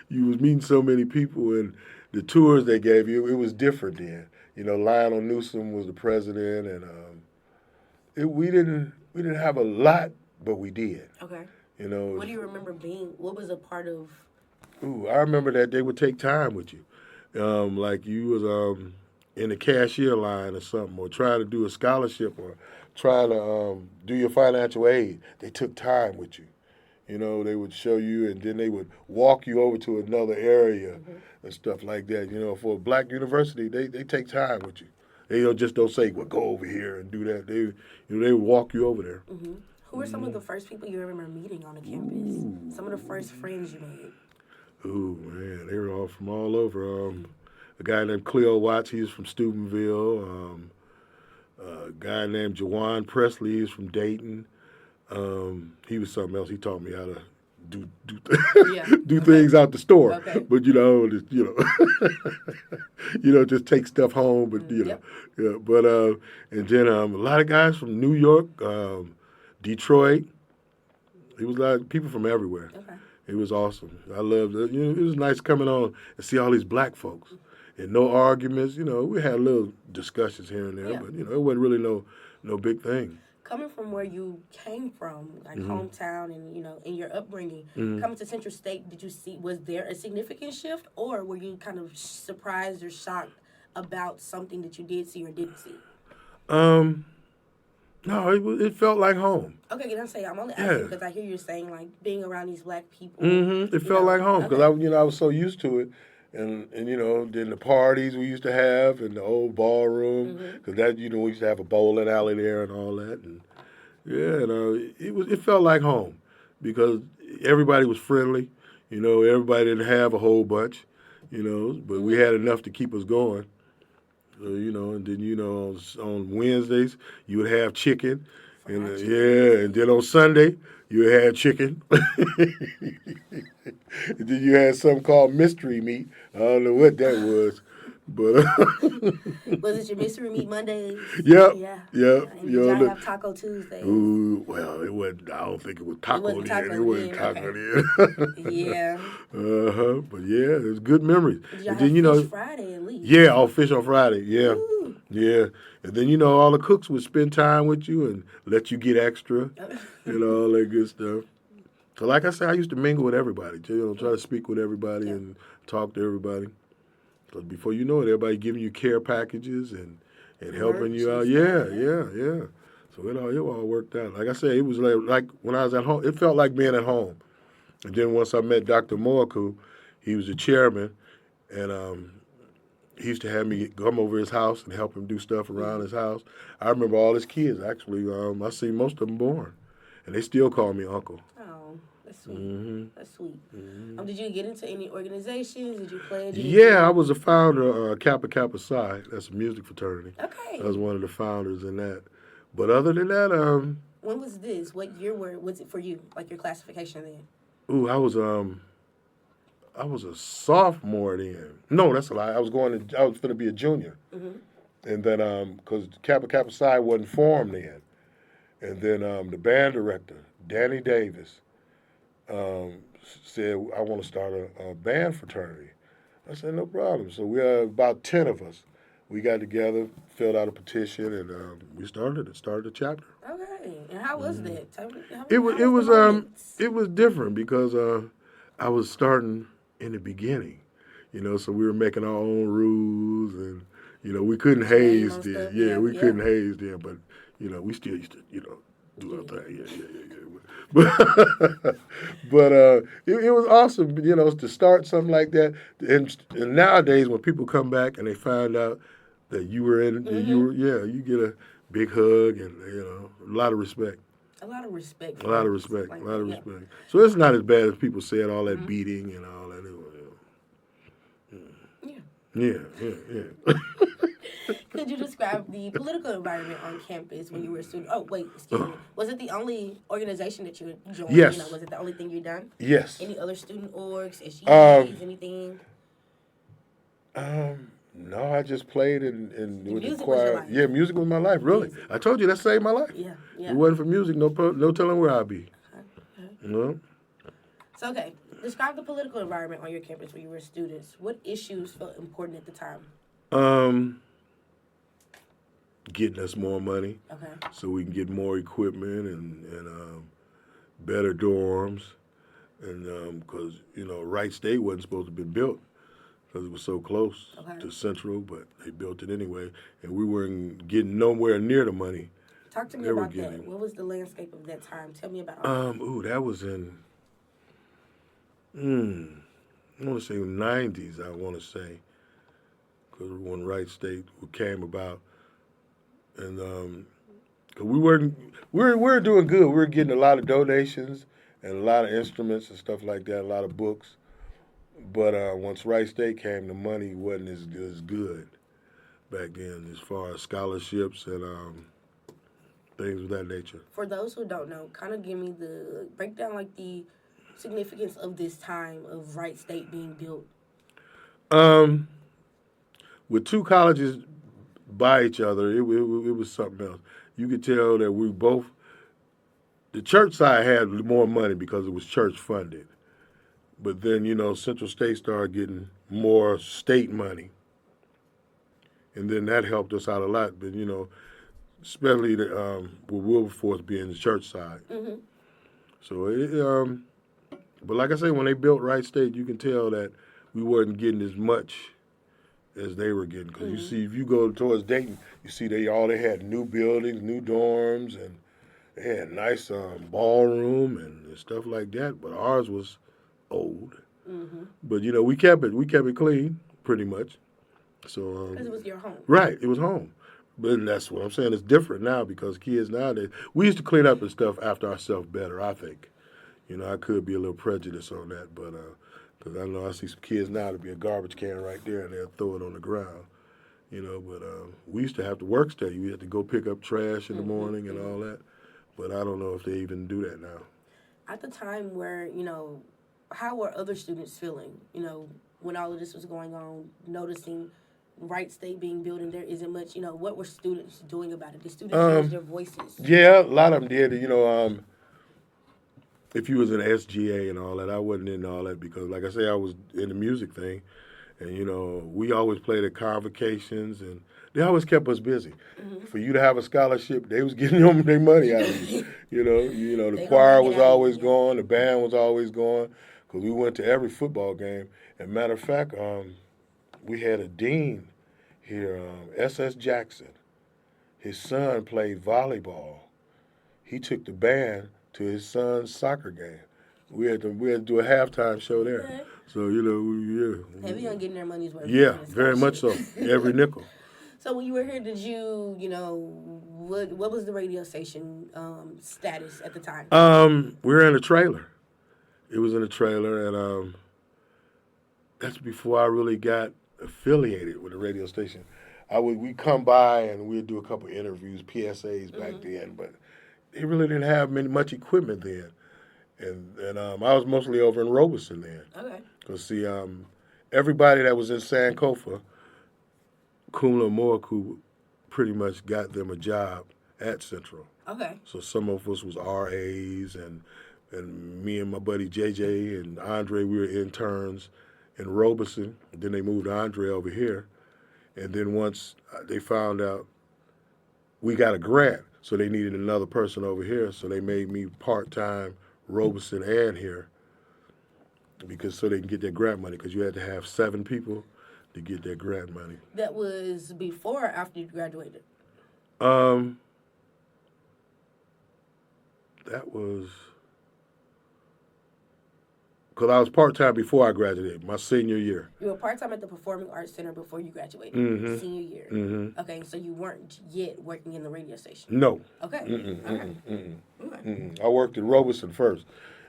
was meeting so many people, and the tours they gave you, it was different then. Lionel Newsom was the president, and we didn't have a lot, but we did. Okay. What do you remember what was a part of? I remember that they would take time with you. Like you was in the cashier line or something, or trying to do a scholarship, or trying to do your financial aid. They took time with you. They would show you, and then they would walk you over to another area and stuff like that. For a black university, they take time with you. They don't say, well, go over here and do that. They would walk you over there. Mm-hmm. Who were some of the first people you remember meeting on the campus? Some of the first friends you made? Ooh, man, they were all from all over. A guy named Cleo Watts, he's from Steubenville. A guy named Jawan Presley, he's from Dayton. He was something else. He taught me how to do things out the store. Okay. But just take stuff home. But yeah. But and then a lot of guys from New York, Detroit. It was a lot of people from everywhere. Okay. It was awesome. I loved it. It was nice coming on and see all these black folks. And no arguments. We had little discussions here and there, but it wasn't really no big thing. Coming from where you came from, like hometown and, in your upbringing, coming to Central State, was there a significant shift, or were you kind of surprised or shocked about something that you did see or didn't see? No, it felt like home. Okay, can I say, I'm only asking because I hear you saying, like, being around these black people. It felt like home because I was so used to it. and you know, then the parties we used to have in the old ballroom, because that, you know, we used to have a bowling alley there and all that, and yeah, and it felt like home because everybody was friendly. You know, everybody didn't have a whole bunch, you know, but we had enough to keep us going. So, you know, and then, you know, on Wednesdays you would have chicken, and yeah, and then on Sunday you had chicken. And then you had something called mystery meat. I don't know what that was, but Was it your mystery meat Mondays? yep, Yeah. yep. And You did y'all know, have Taco Tuesdays? ooh, well, it wasn't. I don't think it was taco wasn't then. taco It wasn't then, taco okay. then. Yeah. But yeah, it was good memories. Did y'all And have then, you Fish know, Friday at least? yeah, on Fish on Friday. Yeah, Ooh. yeah. And then, you know, all the cooks would spend time with you and let you get extra, you know, all that good stuff. So, like I said, I used to mingle with everybody. You know, try to speak with everybody and talk to everybody. Because before you know it, everybody giving you care packages and helping you out. Yeah, yeah, yeah. So it all worked out. Like I said, it was like when I was at home, it felt like being at home. And then once I met Dr. Morku, he was the chairman, and he used to have me come over his house and help him do stuff around his house. I remember all his kids, actually. I seen most of them born, and they still call me uncle. Oh, that's sweet. Mm-hmm. That's sweet. Mm-hmm. Did you get into any organizations? Did you pledge? Yeah, I was a founder of Kappa Kappa Psi. That's a music fraternity. Okay. I was one of the founders in that. But other than that, when was this? What year was it for you? Like your classification then? Ooh, I was a sophomore then. No, that's a lie. I was going to be a junior. And then because Kappa Kappa Psi wasn't formed then. And then the band director, Danny Davis, said, I want to start a band fraternity. I said, no problem. So we had about 10 of us. We got together, filled out a petition, and we started a chapter. Okay. And how was that? Tell me, it was different because I was starting in the beginning, you know, so we were making our own rules, and you know, we couldn't haze then. Yeah, we couldn't haze then, but you know, we still used to, you know, do our thing. Yeah. But it was awesome, you know, to start something like that. And nowadays, when people come back and they find out that you were in, you get a big hug and you know, a lot of respect. A lot of respect. A lot of respect. So it's not as bad as people said. All that beating and all that. Yeah. Could you describe the political environment on campus when you were a student? Oh, wait, excuse me. Was it the only organization that you joined? Yes. You know, was it the only thing you done? Yes. Any other student orgs, SGs, anything? No, I just played in with the choir. Was your life. Yeah, music was my life, really. Music. I told you that saved my life. Yeah. If it wasn't for music, no telling where I'd be. Okay. No. So, okay, describe the political environment on your campus when you were students. What issues felt important at the time? Getting us more money, so we can get more equipment and better dorms, and because you know Wright State wasn't supposed to be built because it was so close to Central, but they built it anyway, and we weren't getting nowhere near the money. Talk to me about that. What was the landscape of that time? Tell me about it. That was in I want to say 90s. I want to say because when Wright State came about. And we were doing good. We were getting a lot of donations and a lot of instruments and stuff like that, a lot of books. But once Wright State came, the money wasn't as good back then as far as scholarships and things of that nature. For those who don't know, kind of give me the breakdown, like the significance of this time of Wright State being built. With two colleges by each other, it was something else. You could tell that we both, the church side had more money because it was church funded. But then, you know, Central State started getting more state money. And then that helped us out a lot. But, you know, especially with Wilberforce being the church side. Mm-hmm. So, but like I say, when they built Wright State, you can tell that we wasn't getting as much as they were getting. Because you see, if you go towards Dayton, you see they had new buildings, new dorms, and they had nice ballroom and stuff like that. But ours was old. But we kept it clean pretty much. So Because it was your home. right, it was home. But that's what I'm saying. It's different now because kids nowadays, we used to clean up and stuff after ourselves better, I think. I could be a little prejudiced on that, but because I know I see some kids now to be a garbage can right there and they'll throw it on the ground. But we used to have to work study. We had to go pick up trash in the morning and all that. But I don't know if they even do that now. At the time where, how were other students feeling, when all of this was going on, noticing Wright State being built and there isn't much, what were students doing about it? Did students use their voices? Yeah, a lot of them did. If you was in SGA and all that, I wasn't in all that because, like I say, I was in the music thing. And, we always played at convocations, and they always kept us busy. For you to have a scholarship, they was getting their money out of you. The choir was always going, the band was always going, because we went to every football game. And matter of fact, we had a dean here, S.S. Jackson. His son played volleyball. He took the band to his son's soccer game. We had to do a halftime show there. Okay. So, yeah. Heavy on getting their money's worth. Yeah, very much so. Every nickel. So when you were here, did you, what was the radio station status at the time? We were in a trailer. It was in a trailer, and that's before I really got affiliated with the radio station. We'd come by and we'd do a couple interviews, PSAs back then, but they really didn't have much equipment then. And I was mostly over in Robeson then. Okay. Because, see, everybody that was in Sankofa, Kumla Moaku pretty much got them a job at Central. Okay. So some of us was RAs, and me and my buddy JJ and Andre, we were interns in Robeson. Then they moved Andre over here. And then once they found out we got a grant, so they needed another person over here, so they made me part-time Robeson and here, because so they can get their grant money, because you had to have 7 people to get their grant money. That was before or after you graduated? That was because I was part-time before I graduated, my senior year. You were part-time at the Performing Arts Center before you graduated, senior year. Okay, so you weren't yet working in the radio station? No. Okay. I worked in Robeson first.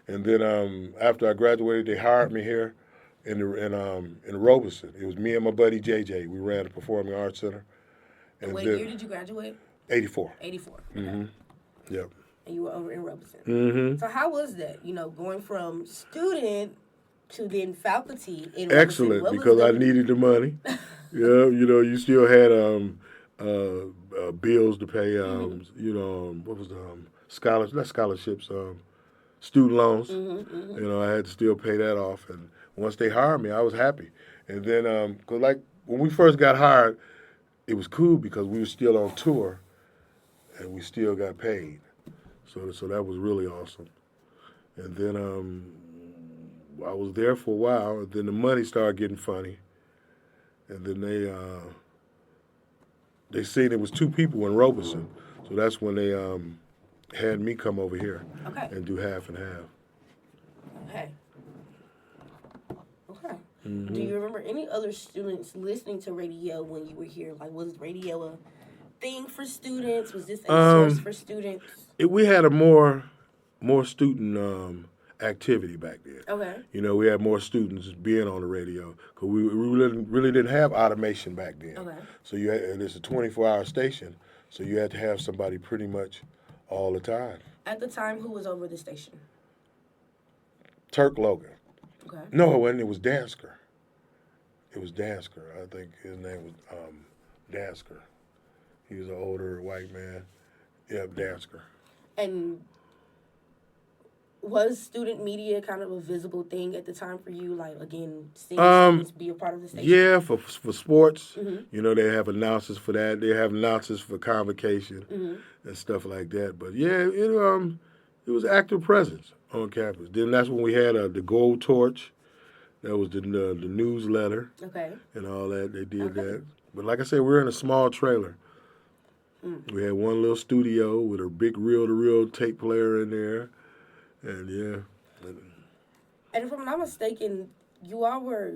And then after I graduated, they hired me here in Robeson. It was me and my buddy JJ. We ran the Performing Arts Center. And what year did you graduate? 84. 84. Okay. Yep. And you were over in Robeson. So how was that, going from student to then faculty in Robeson? Excellent, because I needed the money. You still had bills to pay, what was the, scholarships, student loans. I had to still pay that off. And once they hired me, I was happy. And then, cause like when we first got hired, it was cool because we were still on tour and we still got paid. So that was really awesome. And then I was there for a while. And then the money started getting funny. And then they seen it was 2 people in Robeson. So that's when they had me come over here and do half and half. Okay. Do you remember any other students listening to radio when you were here? Like, was radio a thing for students? Was this a source for students? We had a more student activity back then. Okay. We had more students being on the radio because we really didn't have automation back then. Okay. So and it's a 24-hour station, so you had to have somebody pretty much all the time. At the time, who was over the station? Turk Logan. Okay. No, it wasn't. It was Dansker. I think his name was Dansker. He was an older white man. Yeah, Dansker. And was student media kind of a visible thing at the time for you? Like, again, seeing students be a part of the station? Yeah, for sports. They have announcers for that. They have announcers for convocation and stuff like that. But, yeah, it was active presence on campus. Then that's when we had the Gold Torch. That was the newsletter. Okay. And all that. They did that. But like I said, we're in a small trailer. We had one little studio with a big reel-to-reel tape player in there. And, yeah. And if I'm not mistaken, you all were,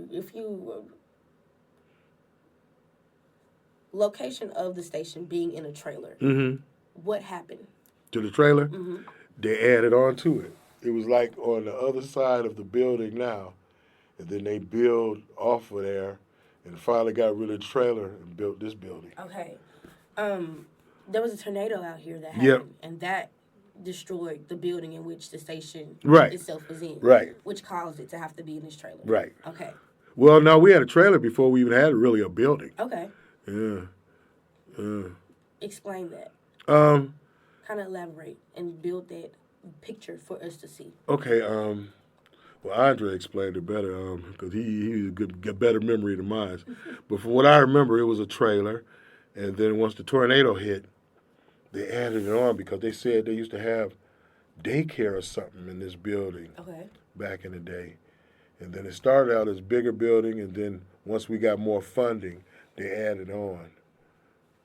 location of the station being in a trailer, Mm-hmm. what happened? To the trailer, Mm-hmm. they added on to it. It was like on the other side of the building now, and then they built off of there, and finally got rid of the trailer and built this building. Okay. There was a tornado out here that Yep. happened, and that destroyed the building in which the station Right. itself was in. Right. Which caused it to have to be in this trailer. Right. Okay. Well, no, we had a trailer before we even had really a building. Okay. Yeah. Explain that. Kind of elaborate and build that picture for us to see. Okay. Well, Andre explained it better because he got better memory than mine. But from what I remember, it was a trailer, and then once the tornado hit, they added it on because they said they used to have daycare or something in this building back in the day. And then it started out as a bigger building, and then once we got more funding, they added on.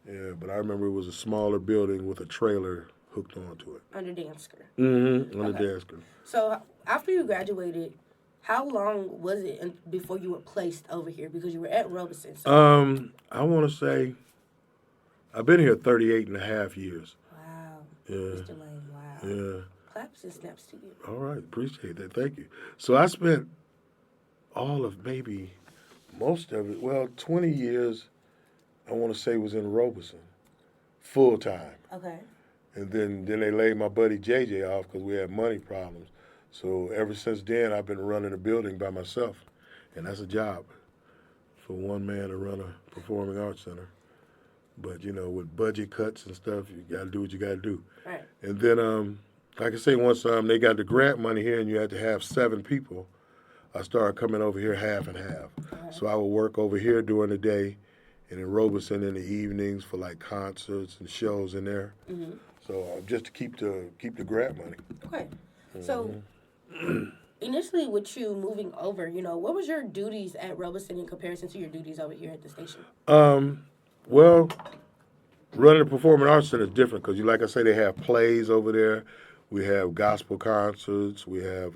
Yeah, but I remember it was a smaller building with a trailer hooked onto it. Under Dansker. Mm-hmm, under Dansker. So after you graduated, how long was it before you were placed over here? Because you were at Robeson. So. I want to say I've been here 38 and a half years. Wow. Yeah. Mr. Lane, wow. Yeah. Claps and snaps to you. All right, appreciate that. Thank you. So I spent all of maybe most of it, 20 years, I want to say, was in Robeson, full time. Okay. And then they laid my buddy JJ off because we had money problems. So ever since then, I've been running a building by myself, and that's a job for one man to run a performing arts center. But with budget cuts and stuff, you got to do what you got to do. Right. And then, like I say, once they got the grant money here, and you had to have 7 people, I started coming over here half and half. So I would work over here during the day, and in Robeson in the evenings for like concerts and shows in there. Mm-hmm. So just to keep the grant money. Okay. So initially, with you moving over, what was your duties at Robeson in comparison to your duties over here at the station? Well, running a performing arts center is different because, like I say, they have plays over there. We have gospel concerts. We have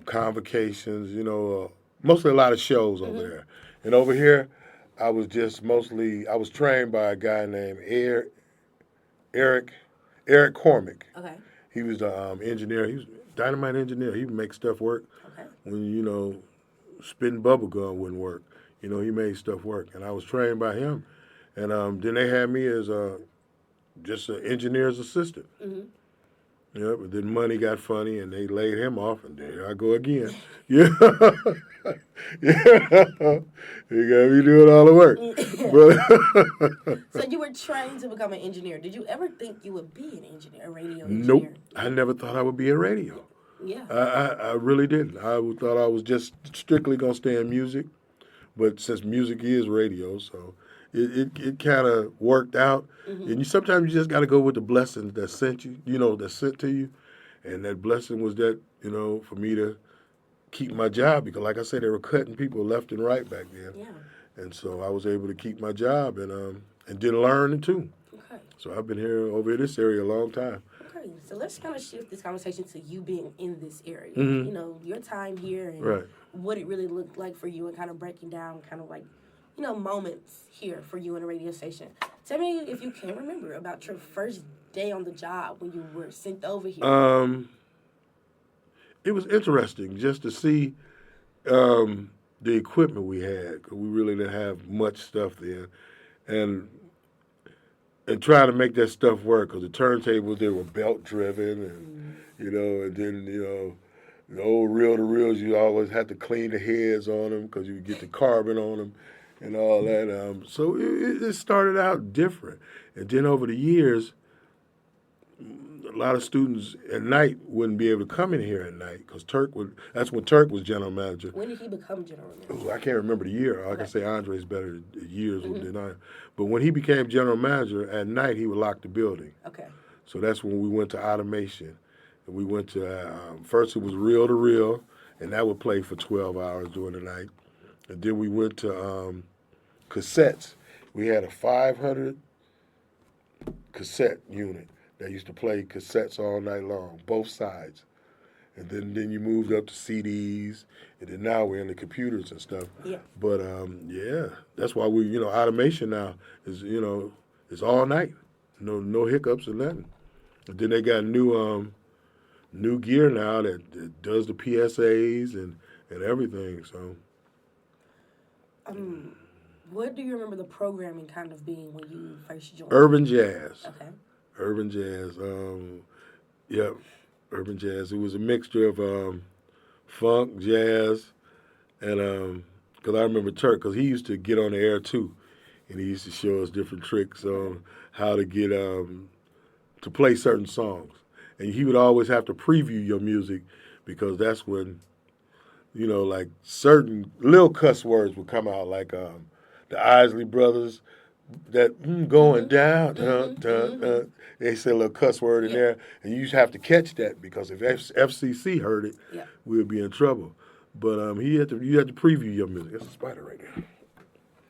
convocations. Mostly a lot of shows over there. And over here, I was trained by a guy named Eric Cormick. Okay. He was the engineer. He was a dynamite engineer. He would make stuff work. Okay. When, spitting bubble gum wouldn't work. He made stuff work. And I was trained by him. And then they had me as just an engineer's assistant. Mm-hmm. Yeah, but then money got funny, and they laid him off, and there I go again. Yeah. Yeah. You got me doing all the work. So you were trained to become an engineer. Did you ever think you would be an engineer, a radio engineer? Nope. I never thought I would be in radio. Yeah. I really didn't. I thought I was just strictly going to stay in music. But since music is radio, so it kind of worked out. Mm-hmm. And sometimes you just got to go with the blessings that sent you, that sent to you. And that blessing was that, for me to keep my job because, like I said, they were cutting people left and right back then. Yeah. And so I was able to keep my job and did learn it too. Okay. So I've been here over in this area a long time. Okay, so let's kind of shift this conversation to you being in this area. Mm-hmm. Your time here and what it really looked like for you and kind of breaking down kind of like, moments here for you in a radio station. Tell me if you can remember about your first day on the job when you were sent over here. It was interesting just to see the equipment we had. 'Cause we really didn't have much stuff then. And trying to make that stuff work because the turntables, they were belt-driven and, and then, the old reel-to-reels, you always had to clean the heads on them because you would get the carbon on them and all that. So it started out different. And then over the years, a lot of students at night wouldn't be able to come in here at night because that's when Turk was general manager. When did he become general manager? I can't remember the year. Like I say, Andre's better at years than I am. But when he became general manager, at night he would lock the building. Okay. So that's when we went to automation. And we went to, first it was reel-to-reel, and that would play for 12 hours during the night. And then we went to cassettes. We had a 500 cassette unit that used to play cassettes all night long, both sides. and then you moved up to CDs, and then now we're in the computers and stuff. Yeah. But yeah, that's why we automation now is it's all night, no hiccups or nothing. And then they got new gear now that does the PSAs and everything. So What do you remember the programming kind of being when you first joined? urban jazz. Okay. Urban jazz. Yep, urban jazz. It was a mixture of funk, jazz, and because I remember Turk, because he used to get on the air too, and he used to show us different tricks on how to get to play certain songs, and he would always have to preview your music because that's when like certain little cuss words would come out, like the Isley Brothers. That going down, they say a little cuss word in there, and you just have to catch that because if FCC heard it, we'd be in trouble. But you had to preview your music. That's a spider right there,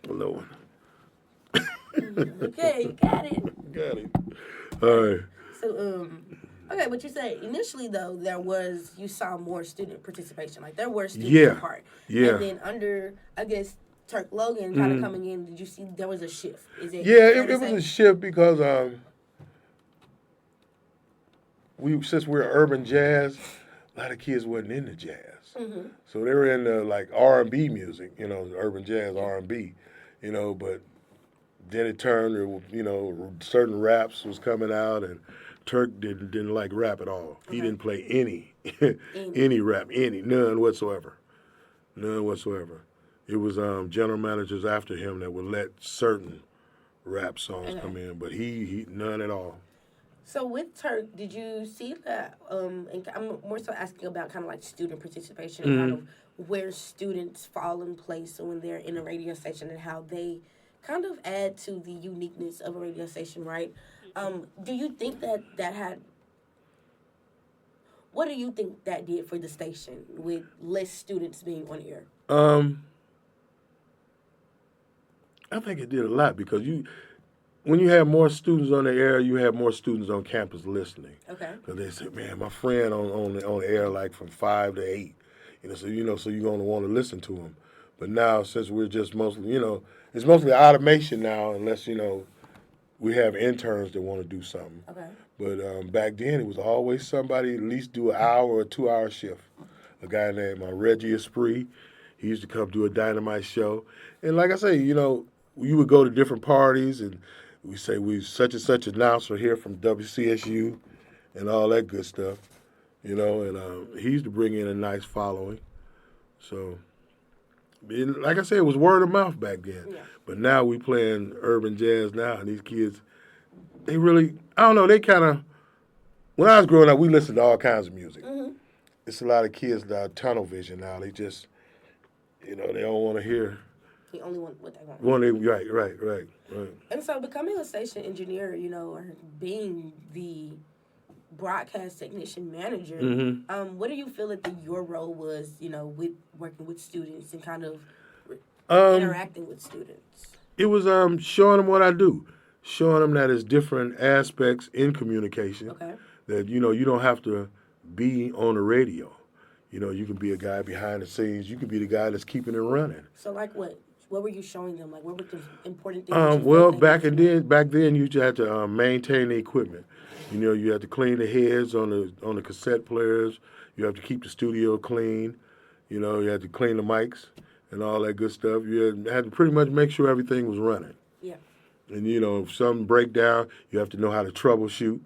a little one. Okay, you got it. Got it. All right. So okay, but you said initially though you saw more student participation, like there were students in part, and then under I guess Turk Logan kind of coming in, did you see there was a shift? It was a shift because since we're urban jazz, a lot of kids wasn't into jazz, so they were into like R&B music, urban jazz R&B, but then it turned, certain raps was coming out, and Turk didn't like rap at all. Okay. He didn't play any rap, none whatsoever. It was general managers after him that would let certain rap songs come in, but he none at all. So with Turk, did you see that? And I'm more so asking about kind of like student participation and kind of where students fall in place when they're in a radio station and how they kind of add to the uniqueness of a radio station, right? Do you think that had... What do you think that did for the station with less students being on air? I think it did a lot because when you have more students on the air, you have more students on campus listening. Okay. Because they say, man, my friend on the air like from 5 to 8, so you're going to want to listen to him. But now since we're just mostly, it's mostly automation now, unless we have interns that want to do something. Okay. But back then it was always somebody at least do an hour or 2-hour shift. A guy named Reggie Esprit, he used to come do a dynamite show, and like I say, you would go to different parties, and we say we such and such announcer here from WCSU, and all that good stuff, and he used to bring in a nice following. So, like I said, it was word of mouth back then. Yeah. But now we playing urban jazz now, and these kids, they really, I don't know, they kind of, when I was growing up, we listened to all kinds of music. Mm-hmm. It's a lot of kids that are tunnel vision now. They just, they don't want to hear. The only one what they want. Right. And so becoming a station engineer, or being the broadcast technician manager, what do you feel that your role was, with working with students and kind of interacting with students? It was showing them what I do, showing them that there's different aspects in communication. Okay. That, you don't have to be on the radio. You can be a guy behind the scenes. You can be the guy that's keeping it running. So like what? What were you showing them? Like, what were the important things? Well, back then, you just had to maintain the equipment. You had to clean the heads on the cassette players. You have to keep the studio clean. You had to clean the mics and all that good stuff. You had to pretty much make sure everything was running. Yeah. And if something break down, you have to know how to troubleshoot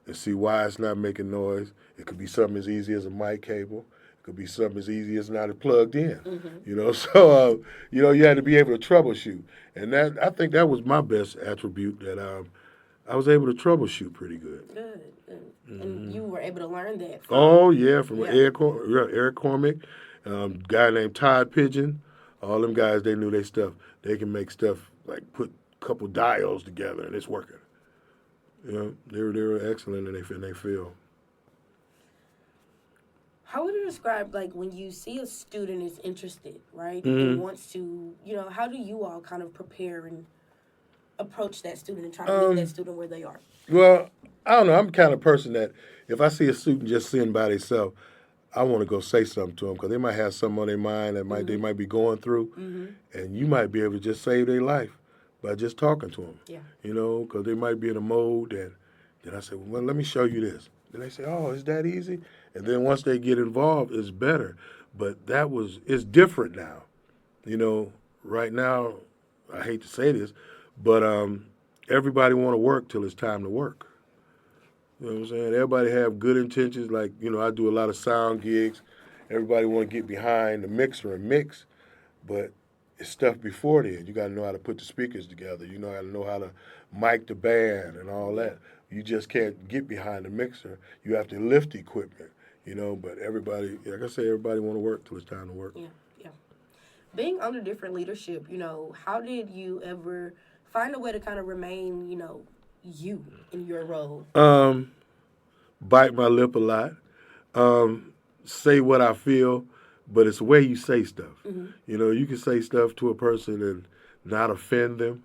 and see why it's not making noise. It could be something as easy as a mic cable. Could be something as easy as not plugged in, So, you had to be able to troubleshoot. And I think that was my best attribute, that I was able to troubleshoot pretty good. Good. Mm-hmm. And you were able to learn that from Eric Cormick, guy named Todd Pigeon. All them guys, they knew their stuff. They can make stuff like put a couple diodes together and it's working. They were excellent in their field. How would you describe, like, when you see a student is interested, right, and wants to, how do you all kind of prepare and approach that student and try to meet that student where they are? Well, I don't know. I'm the kind of person that if I see a student just sitting by themselves, I want to go say something to them because they might have something on their mind that they might be going through, and you might be able to just save their life by just talking to them. Yeah. You know, because they might be in a mode that. Then I say, well, let me show you this. Then they say, oh, is that easy? And then once they get involved, it's better. But it's different now. You know, right now, I hate to say this, but everybody want to work till it's time to work. You know what I'm saying? Everybody have good intentions. Like, you know, I do a lot of sound gigs. Everybody want to get behind the mixer and mix, but it's stuff before then. You got to know how to put the speakers together. You know how to mic the band and all that. You just can't get behind the mixer. You have to lift equipment, you know, but everybody, like I say, everybody want to work till it's time to work. Yeah, yeah. Being under different leadership, you know, how did you ever find a way to kind of remain, you know, you in your role? Bite my lip a lot. Say what I feel, but it's the way you say stuff. You know, you can say stuff to a person and not offend them,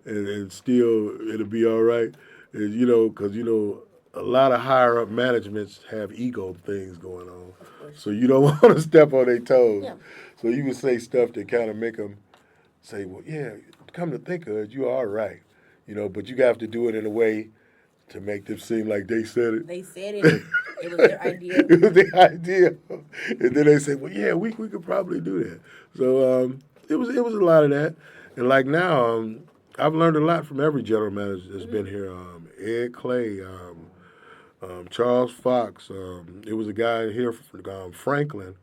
and still it'll be all right. And, you know, because, you know, a lot of higher up managements have ego things going on. So you don't want to step on their toes. Yeah. So you can say stuff that kind of make them say, well, yeah, come to think of it, you are right. You know, but you have to do it in a way to make them seem like they said it. They said it. It was their idea. It was their idea. And then they say, well, yeah, we could probably do that. So it was a lot of that. And like now, I've learned a lot from every general manager that's been here. Ed Clay, Charles Fox. It was a guy here from Franklin.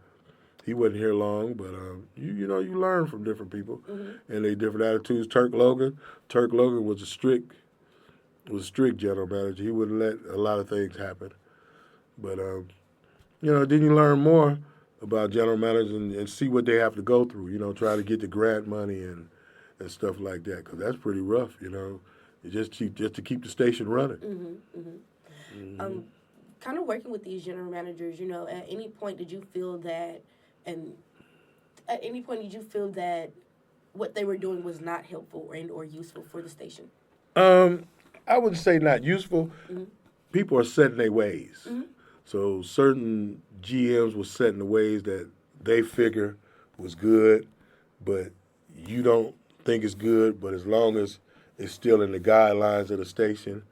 He wasn't here long, but you know, you learn from different people and they different attitudes. Turk Logan was a strict general manager. He wouldn't let a lot of things happen. But you know, then you learn more about general managers and see what they have to go through. You know, try to get the grant money and stuff like that, because that's pretty rough. You know, just to keep the station running. Kind of working with these general managers, you know, at any point did you feel that what they were doing was not helpful or useful for the station? I would say not useful. People are set in their ways. So certain GMs were set in the ways that they figure was good, but you don't think it's good. But as long as it's still in the guidelines of the station,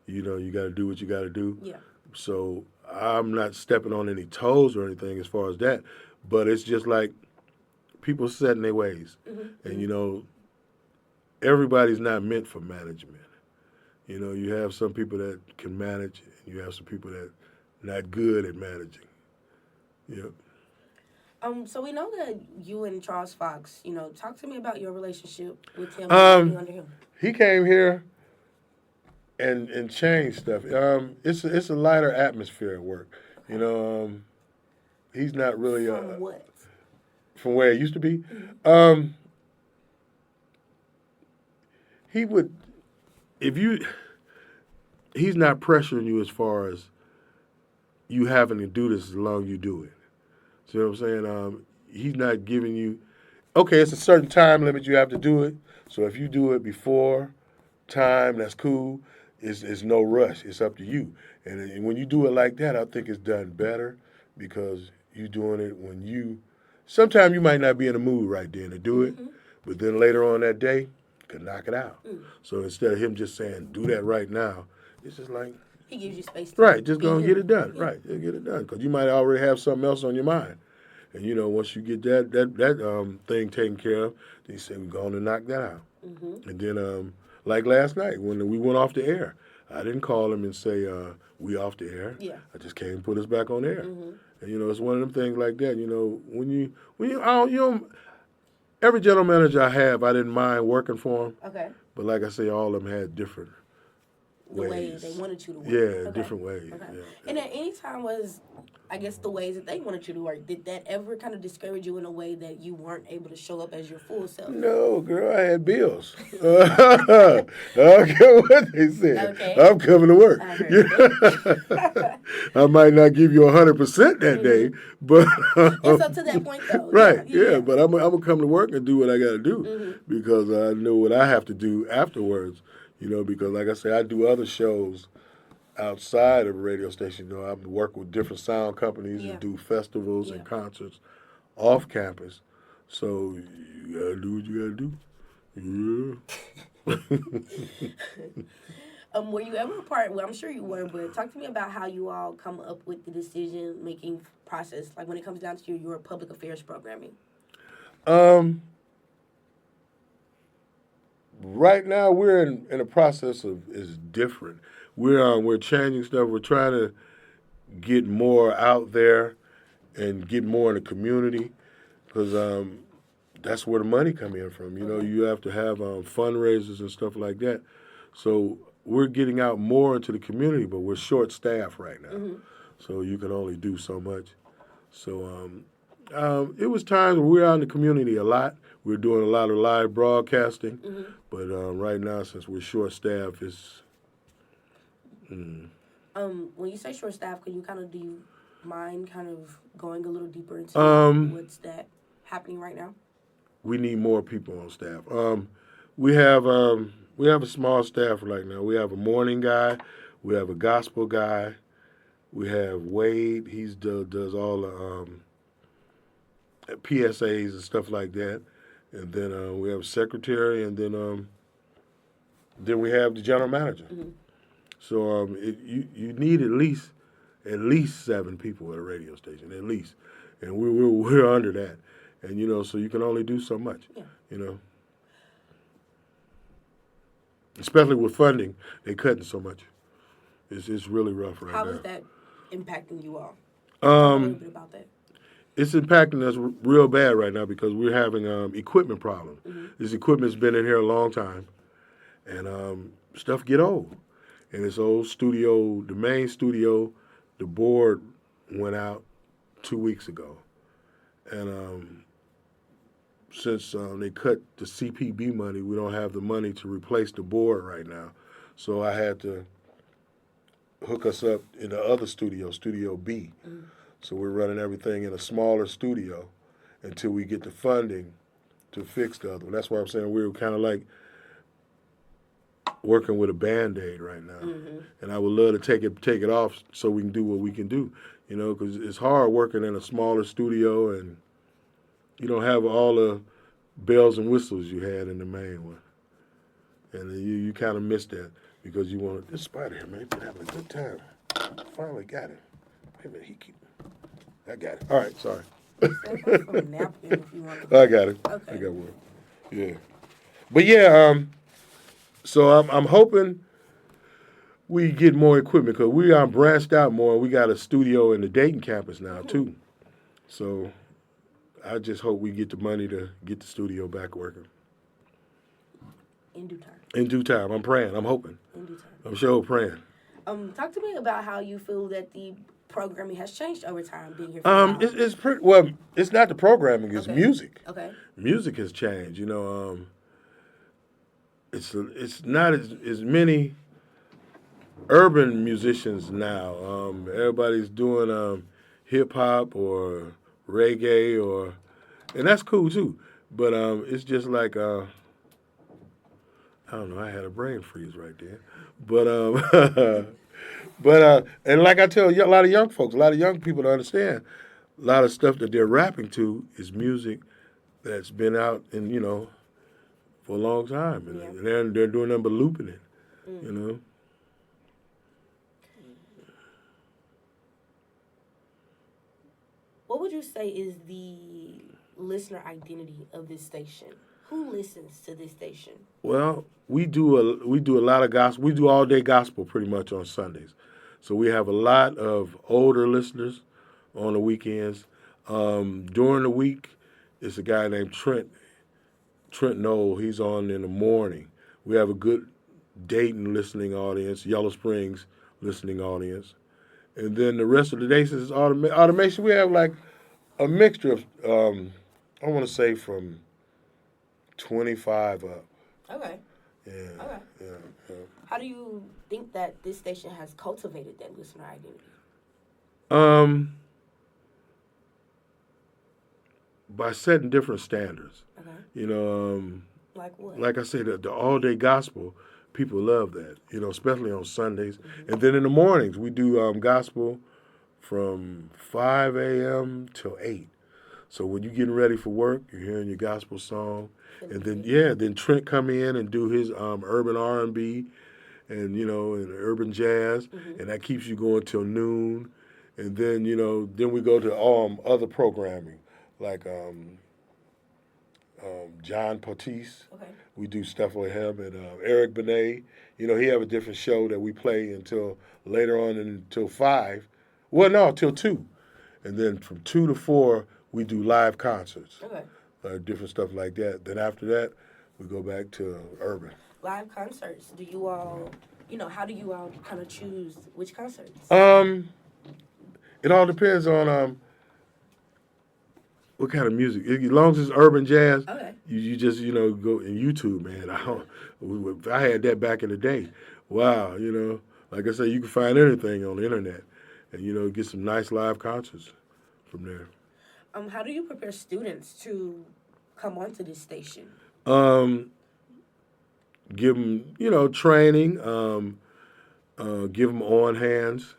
you know, you got to do what you got to do. Yeah. So I'm not stepping on any toes or anything as far as that, but it's just like people set in their ways. And, you know, everybody's not meant for management. You know, you have some people that can manage, and you have some people that not good at managing. Yep. So we know that you and Charles Fox, you know, talk to me about your relationship with him and under him. He came here and changed stuff. It's a lighter atmosphere at work. You know, he's not really From what? From where it used to be. He would, he's not pressuring you as far as you having to do this as long as you do it. See what I'm saying? He's not giving you, okay, it's a certain time limit you have to do it. So if you do it before time, that's cool. It's no rush. It's up to you. And when you do it like that, I think it's done better because you're doing it when sometimes you might not be in the mood right then to do it, but then later on that day, you can knock it out. So instead of him just saying, do that right now, it's just like, he gives you space. Right, just go and get it done. Yeah. Right, just get it done. Because you might already have something else on your mind. And, you know, once you get that thing taken care of, then you say, we're going to knock that out. And then, like last night, when we went off the air, I didn't call him and say, we off the air. Yeah. I just came and put us back on air. And, you know, it's one of them things like that. You know, when you every general manager I have, I didn't mind working for him. Okay. But like I say, all of them had different ways. They wanted you to work. Yeah, different ways. Okay. Yeah. And at any time was, I guess, the ways that they wanted you to work, did that ever kind of discourage you in a way that you weren't able to show up as your full self? No, girl, I had bills. I don't care what they said. Okay. I'm coming to work. I might not give you 100% that day, but it's up to that point, though. Right? Yeah. But I'm gonna come to work and do what I got to do because I know what I have to do afterwards. You know, because like I say, I do other shows outside of a radio station. I work with different sound companies Yeah. and do festivals Yeah. and concerts off campus. So you gotta do what you gotta do. Yeah. Were you ever a part? Well, I'm sure you were, but talk to me about how you all come up with the decision making process. Like when it comes down to your public affairs programming. Right now we're in a process of is different. We're changing stuff. We're trying to get more out there and get more in the community because that's where the money come in from. You know, you have to have fundraisers and stuff like that. So we're getting out more into the community, but we're short staffed right now. So you can only do so much. So it was times when we were out in the community a lot. We're doing a lot of live broadcasting, but right now, since we're short staffed, it's. When you say short staff, do you mind kind of going a little deeper into what's that happening right now? We need more people on staff. We have a small staff right now. We have a morning guy, we have a gospel guy, we have Wade. He does all the PSAs and stuff like that, and then we have a secretary, and then we have the general manager. So you need at least 7 people at a radio station, at least, and we're under that, and so you can only do so much, especially with funding, they cutting so much. It's really rough right now. How is that impacting you all? Talk a little bit about that. It's impacting us real bad right now because we're having equipment problems. This equipment's been in here a long time, and stuff get old. And this old studio, the main studio, the board went out 2 weeks ago. And since they cut the CPB money, we don't have the money to replace the board right now. So I had to hook us up in the other studio, Studio B. So we're running everything in a smaller studio until we get the funding to fix the other one. That's why I'm saying we're kind of like working with a Band-Aid right now. And I would love to take it off so we can do what we can do, because it's hard working in a smaller studio and you don't have all the bells and whistles you had in the main one. And you kind of miss that because you want this spider here, man. He's been having a good time. Finally got it. Wait a minute, I got it. All right, sorry. From a napkin if you want. I got it. Okay. I got one. Yeah. But yeah, so I'm hoping we get more equipment because we are branched out more. We got a studio in the Dayton campus now too. So I just hope we get the money to get the studio back working. In due time. In due time. I'm praying. I'm hoping. In due time. I'm sure praying. Talk to me about how you feel that the programming has changed over time being here for a while. It's pretty well. It's not the programming. It's music. Okay. Music has changed. It's not as many urban musicians now. Everybody's doing hip hop or reggae and that's cool too. But it's just like I don't know. I had a brain freeze right there. But and like I tell a lot of young folks, a lot of young people to understand, a lot of stuff that they're rapping to is music that's been out and for a long time, and they're doing nothing but looping it, What would you say is the listener identity of this station? Who listens to this station? Well, we do a lot of gospel. We do all day gospel pretty much on Sundays, so we have a lot of older listeners on the weekends. During the week, it's a guy named Trent Knoll. He's on in the morning. We have a good Dayton listening audience, Yellow Springs listening audience, and then the rest of the days is automation. We have like a mixture of I want to say from 25 up. Okay. Yeah. Okay. Yeah. How do you think that this station has cultivated that listener identity? By setting different standards. Okay. You know, Like what? like I said, the all day gospel, People love that, especially on Sundays. And then in the mornings, we do gospel from 5 a.m. till 8. So when you're getting ready for work, you're hearing your gospel song. And then Trent come in and do his urban R&B and, and urban jazz. And that keeps you going till noon. And then, then we go to other programming like John Potise. Okay. We do stuff with him and Eric Benet. He have a different show that we play until later on until 5. Well, no, till 2. And then from 2 to 4, we do live concerts. Okay. Different stuff like that. Then after that, we go back to urban. Live concerts. Do you all, how do you all kind of choose which concerts? It all depends on what kind of music. As long as it's urban jazz, Okay. you just go in YouTube, man. I had that back in the day. Wow, like I said, you can find anything on the internet, and get some nice live concerts from there. How do you prepare students to come onto this station? Give them training. Give them on hands,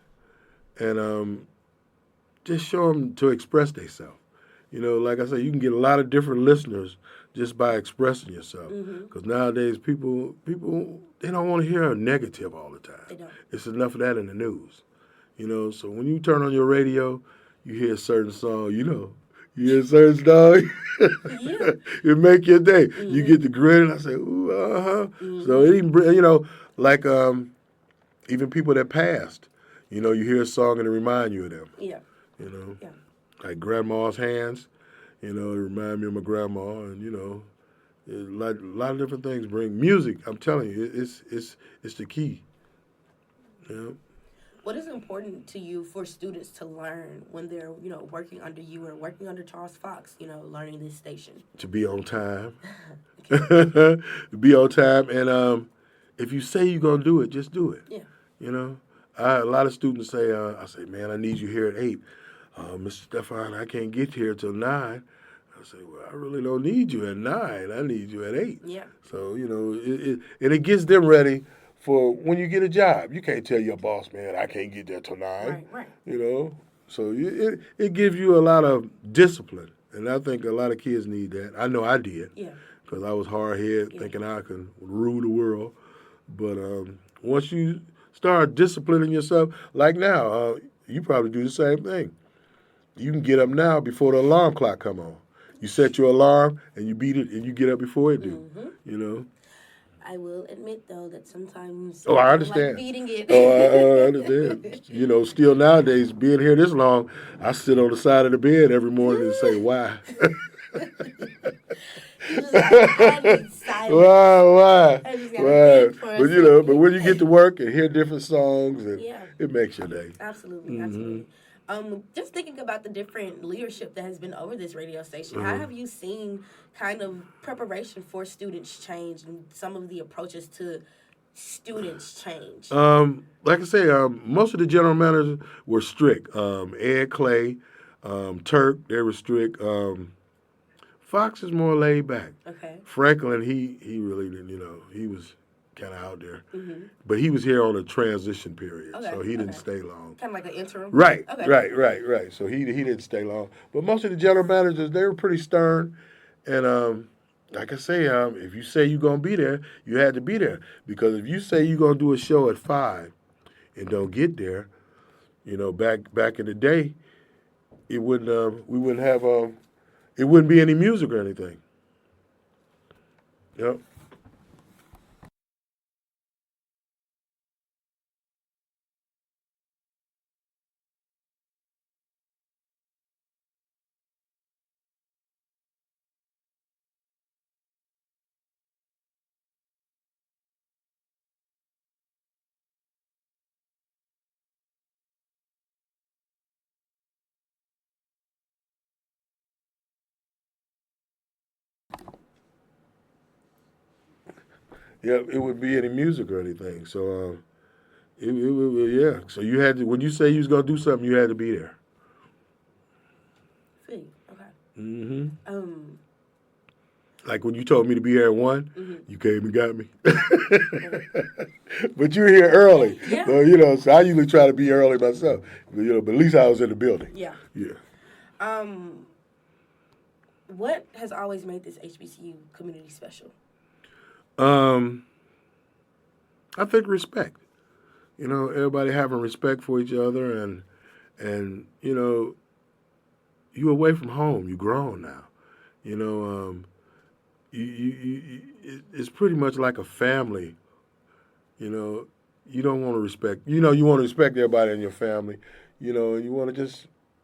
and just show them to express themselves. Like I said, you can get a lot of different listeners just by expressing yourself. Because nowadays, people, they don't want to hear a negative all the time. They don't. It's enough of that in the news. So when you turn on your radio, you hear a certain song, you hear a certain song, it make your day. You get the grin, and I say, ooh, So it even, like even people that passed, you hear a song and it remind you of them. Yeah. Yeah. Like Grandma's Hands, it remind me of my grandma, and a lot of different things bring music. I'm telling you, it's the key. Yeah. What is important to you for students to learn when they're working under you or working under Charles Fox? Learning this station. To be on time. To be on time, and if you say you're gonna do it, just do it. Yeah. A lot of students say, I say, man, I need you here at 8. Mr. Stephon, I can't get here till 9. I say, well, I really don't need you at 9. I need you at 8. Yeah. So, it gets them ready for when you get a job. You can't tell your boss, man, I can't get there till 9. Right. So it gives you a lot of discipline. And I think a lot of kids need that. I know I did. Yeah. Because I was hard-headed, thinking I could rule the world. But once you start disciplining yourself, like now, you probably do the same thing. You can get up now before the alarm clock come on. You set your alarm and you beat it and you get up before it do. I will admit though that sometimes I understand. like beating it. I understand. Still nowadays, being here this long, I sit on the side of the bed every morning and say, why? Why? But when you get to work and hear different songs, and it makes your day. Absolutely. Just thinking about the different leadership that has been over this radio station, how have you seen kind of preparation for students change and some of the approaches to students change? Like I say, most of the general managers were strict. Ed Clay, Turk, they were strict. Fox is more laid back. Okay. Franklin, he really didn't, he was kind of out there. But he was here on a transition period, so he didn't stay long. Kind of like an interim? Right, okay. right. So he didn't stay long. But most of the general managers, they were pretty stern. And like I say, if you say you're going to be there, you had to be there. Because if you say you're going to do a show at 5 and don't get there, back in the day, we wouldn't have... it wouldn't be any music or anything. Yep. Yeah, it wouldn't be any music or anything. So, yeah. So you had to, when you say you was gonna do something, you had to be there. See, okay. Mm-hmm. Like when you told me to be here at 1, you came and got me. But you're here early. Yeah. So I usually try to be early myself. But at least I was in the building. Yeah. Yeah. What has always made this HBCU community special? I think respect. Everybody having respect for each other, and you away from home. You grown now. It's pretty much like a family. You don't want to respect. You want to respect everybody in your family. And you want to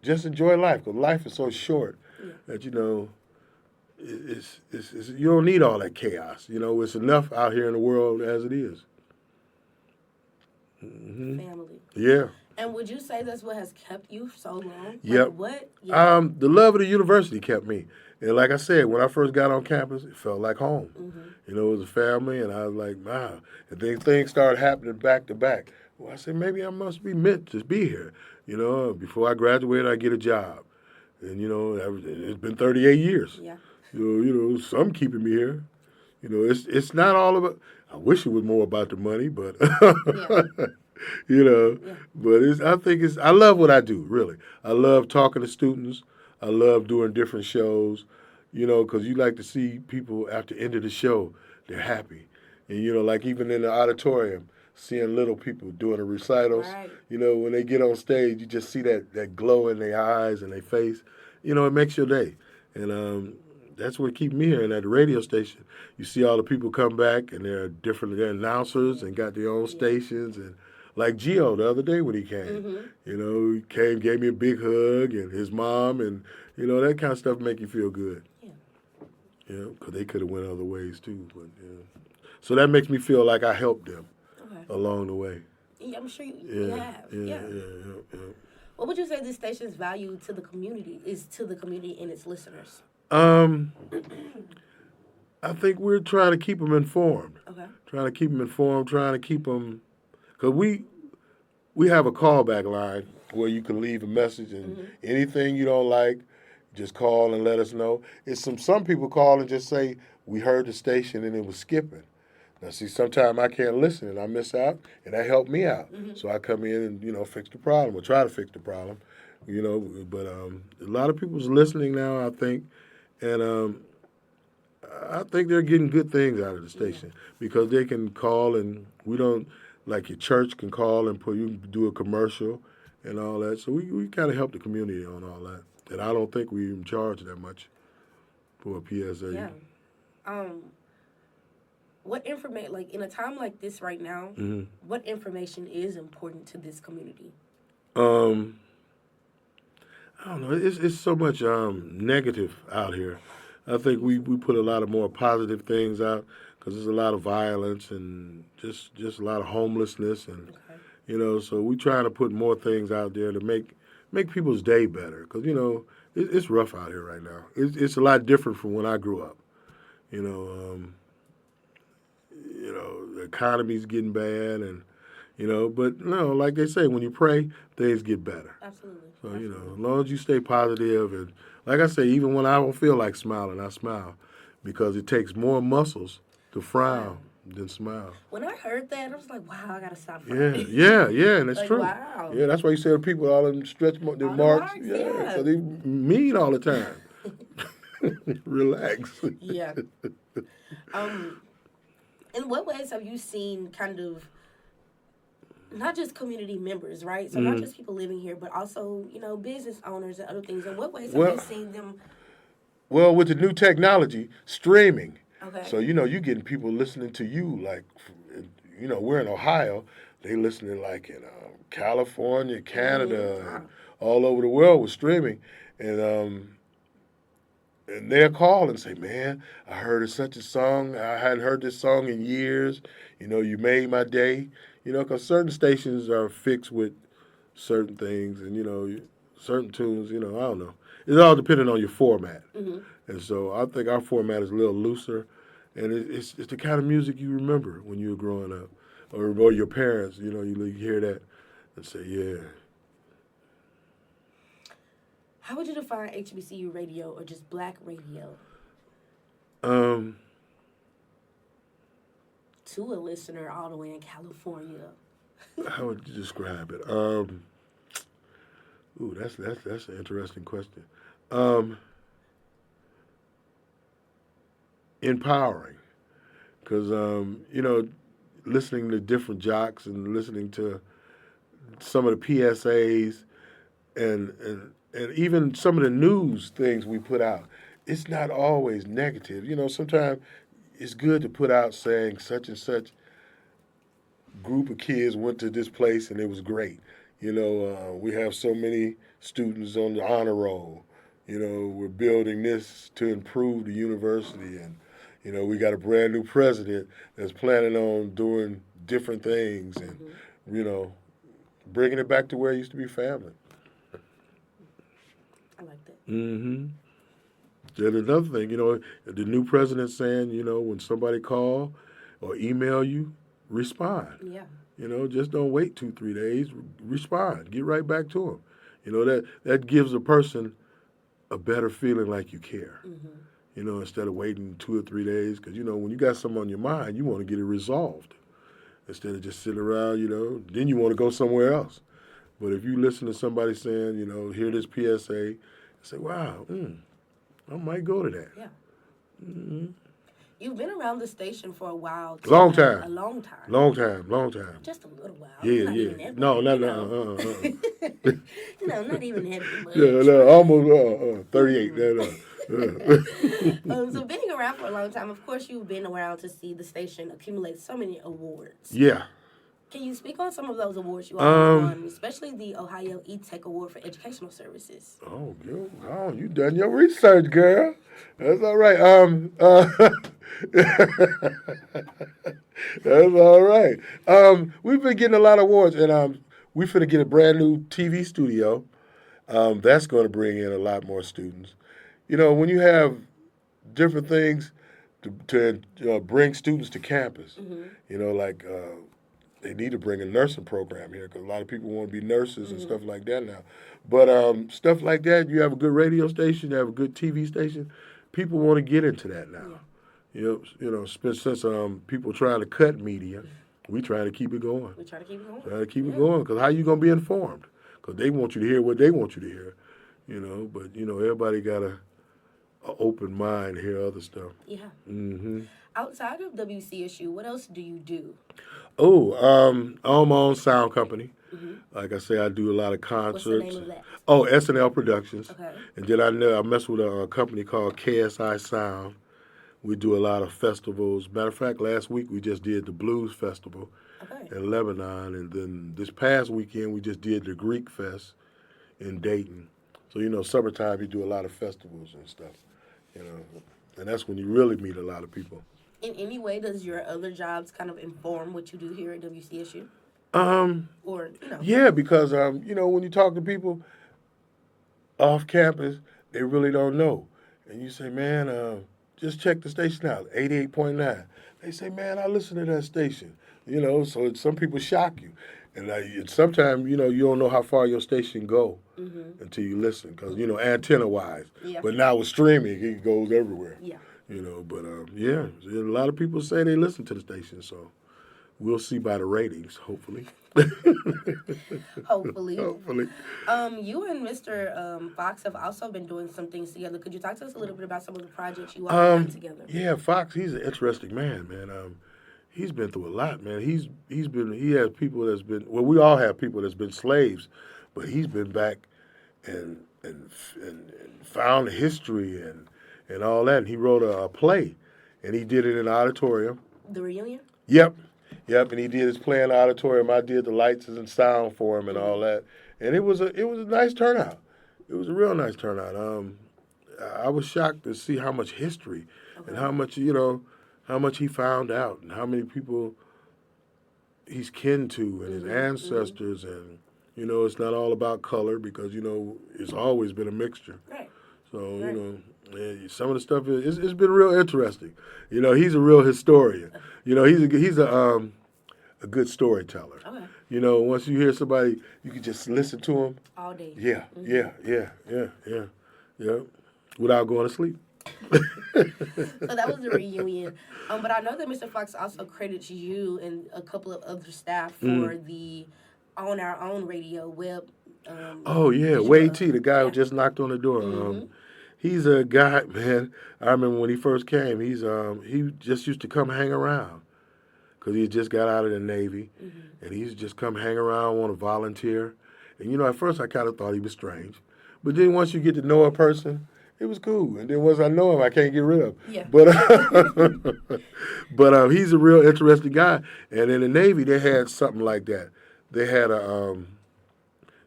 just enjoy life, because life is so short that it's you don't need all that chaos. It's enough out here in the world as it is. Mm-hmm. Family. Yeah. And would you say that's what has kept you so long? Yep. Like what? Yeah. The love of the university kept me. And like I said, when I first got on campus, it felt like home. It was a family, and I was like, wow. And then things started happening back to back. Well, I said, maybe I must be meant to be here. Before I graduated, I get a job. And, it's been 38 years. Yeah. Some keeping me here. It's not all about, I wish it was more about the money, but, but I love what I do, really. I love talking to students. I love doing different shows, because you like to see people after the end of the show, they're happy. And, like even in the auditorium, seeing little people doing the recitals, right. When they get on stage, you just see that glow in their eyes and their face. It makes your day. And that's what keeps me here. And at the radio station, you see all the people come back, and they're announcers and got their own stations. And like Gio the other day when he came, he came, gave me a big hug, and his mom, and that kind of stuff make you feel good. Yeah. Because they could have went other ways too, but so that makes me feel like I helped them along the way. Yeah, I'm sure you have. Yeah. What would you say this station's value to the community and its listeners? I think we're trying to keep them informed. Okay. Trying to keep them, because we have a callback line where you can leave a message, and anything you don't like, just call and let us know. Some people call and just say, we heard the station and it was skipping. Now, see, sometimes I can't listen and I miss out, and that helped me out. So I come in and, fix the problem or try to fix the problem, But a lot of people's listening now, I think, and I think they're getting good things out of the station because they can call, and we don't, like your church can call and you do a commercial and all that. So we kind of help the community on all that. And I don't think we even charge that much for a PSA. Yeah. What information, like in a time like this right now, what information is important to this community? I don't know. It's so much negative out here. I think we put a lot of more positive things out because there's a lot of violence and just a lot of homelessness, and so we try to put more things out there to make people's day better because it's rough out here right now. It's a lot different from when I grew up. The economy's getting bad, and but no, like they say, when you pray, things get better. Absolutely. So as long as you stay positive, and like I say, even when I don't feel like smiling, I smile because it takes more muscles to frown than smile. When I heard that, I was like, wow, I gotta stop frowning. Yeah, and it's like, true. Wow. Yeah, that's why you say to people all them stretch their marks. Yeah, so they mean all the time. Relax. Yeah. In what ways have you seen kind of not just community members, right? So not just people living here, but also, business owners and other things. In what ways have you seen them? Well, with the new technology, streaming. Okay. So, you're getting people listening to you like, we're in Ohio. They listening like in California, Canada, and all over the world with streaming. And they'll call and say, man, I heard such a song. I hadn't heard this song in years. You made my day. Because certain stations are fixed with certain things and, certain tunes, I don't know. It's all depending on your format. And so I think our format is a little looser. And it's the kind of music you remember when you were growing up. Or your parents, you hear that and say, yeah. How would you define HBCU radio or just black radio? To a listener all the way in California. How would you describe it? That's an interesting question. Empowering, because listening to different jocks and listening to some of the PSAs and even some of the news things we put out, it's not always negative. Sometimes it's good to put out saying such and such group of kids went to this place and it was great. We have so many students on the honor roll. We're building this to improve the university, and we got a brand new president that's planning on doing different things, and bringing it back to where it used to be family. I like that. Mm-hmm. Then another thing, the new president saying, when somebody call or email you, respond. Yeah. Just don't wait 2-3 days. Respond. Get right back to them. That gives a person a better feeling like you care. Mm-hmm. Instead of waiting 2 or 3 days, because when you got something on your mind, you want to get it resolved instead of just sitting around. Then you want to go somewhere else. But if you listen to somebody saying, hear this PSA, say, wow, I might go to that. Yeah. Mm-hmm. You've been around the station for a while. Too. Long time. A long time. Long time. Just a little while. Yeah. No. Not even that much. Yeah, almost 38. So being around for a long time, of course, you've been around to see the station accumulate so many awards. Yeah. Can you speak on some of those awards you all won, especially the Ohio E-Tech Award for Educational Services? Oh, you done your research, girl. That's all right. That's all right. We've been getting a lot of awards, and we finna get a brand new TV studio. That's going to bring in a lot more students. When you have different things to bring students to campus, mm-hmm. They need to bring a nursing program here because a lot of people want to be nurses and stuff like that now. But stuff like that, you have a good radio station, you have a good TV station, people want to get into that now. Yeah. Since people trying to cut media, we trying to keep it going. We try to keep it going. Try to keep it going because how you going to be informed? Because they want you to hear what they want you to hear. But everybody got an open mind to hear other stuff. Yeah. Mm-hmm. Outside of WCSU, what else do you do? Oh, I own my own sound company. Mm-hmm. Like I say, I do a lot of concerts. What's the name of that? Oh, S&L Productions. Okay. And then I mess with a company called KSI Sound. We do a lot of festivals. Matter of fact, last week we just did the Blues Festival in Lebanon. And then this past weekend we just did the Greek Fest in Dayton. So, summertime you do a lot of festivals and stuff. And that's when you really meet a lot of people. In any way, does your other jobs kind of inform what you do here at WCSU? Yeah, because when you talk to people off campus, they really don't know, and you say, "Man, just check the station out, 88.9." They say, "Man, I listen to that station." So some people shock you, and sometimes you don't know how far your station go mm-hmm. until you listen, because antenna wise. Yeah. But now with streaming, it goes everywhere. Yeah. But a lot of people say they listen to the station, so we'll see by the ratings, hopefully. Hopefully. You and Mr. Fox have also been doing some things together. Could you talk to us a little bit about some of the projects you all have done together? Yeah, Fox, he's an interesting man. He's been through a lot, man. He has people that's been, well, we all have people that's been slaves, but he's been back and found history and all that. And he wrote a play, and he did it in the auditorium. The Reunion? Yep, and he did his play in the auditorium. I did the lights and sound for him and all that. And it was a nice turnout. It was a real nice turnout. I was shocked to see how much history and how much he found out and how many people he's kin to and his ancestors. And, it's not all about color because, it's always been a mixture. Right. So, some of the stuff it's been real interesting. He's a real historian. He's a good storyteller. Okay. Once you hear somebody, you can just listen to him all day. Yeah, mm-hmm. yeah. Without going to sleep. So that was the reunion. But I know that Mr. Fox also credits you and a couple of other staff for the On Our Own Radio web. Oh yeah, visual Wade of T, the it. guy who Yeah. just knocked on the door. Mm-hmm. He's a guy, man. I remember when he first came. He just used to come hang around because he just got out of the Navy, and he used to just come hang around, want to volunteer. And at first I kind of thought he was strange, but then once you get to know a person, it was cool. And then once I know him, I can't get rid of him. Yeah. But he's a real interesting guy. And in the Navy, they had something like that. They had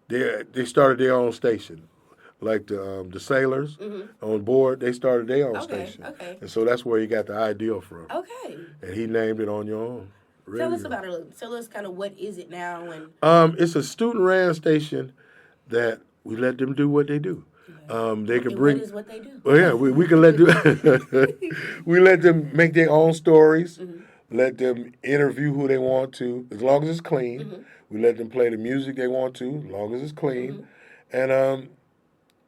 they started their own station. Like the sailors on board, they started their own station. Okay. And so that's where he got the idea from. Okay. And he named it On Your Own. Radio. Tell us about it. Tell us kind of what is it now and. It's a student-ran station that we let them do what they do. They can bring. What is what they do? Well, yeah, we can let them. We let them make their own stories. Let them interview who they want to, as long as it's clean. We let them play the music they want to, as long as it's clean. And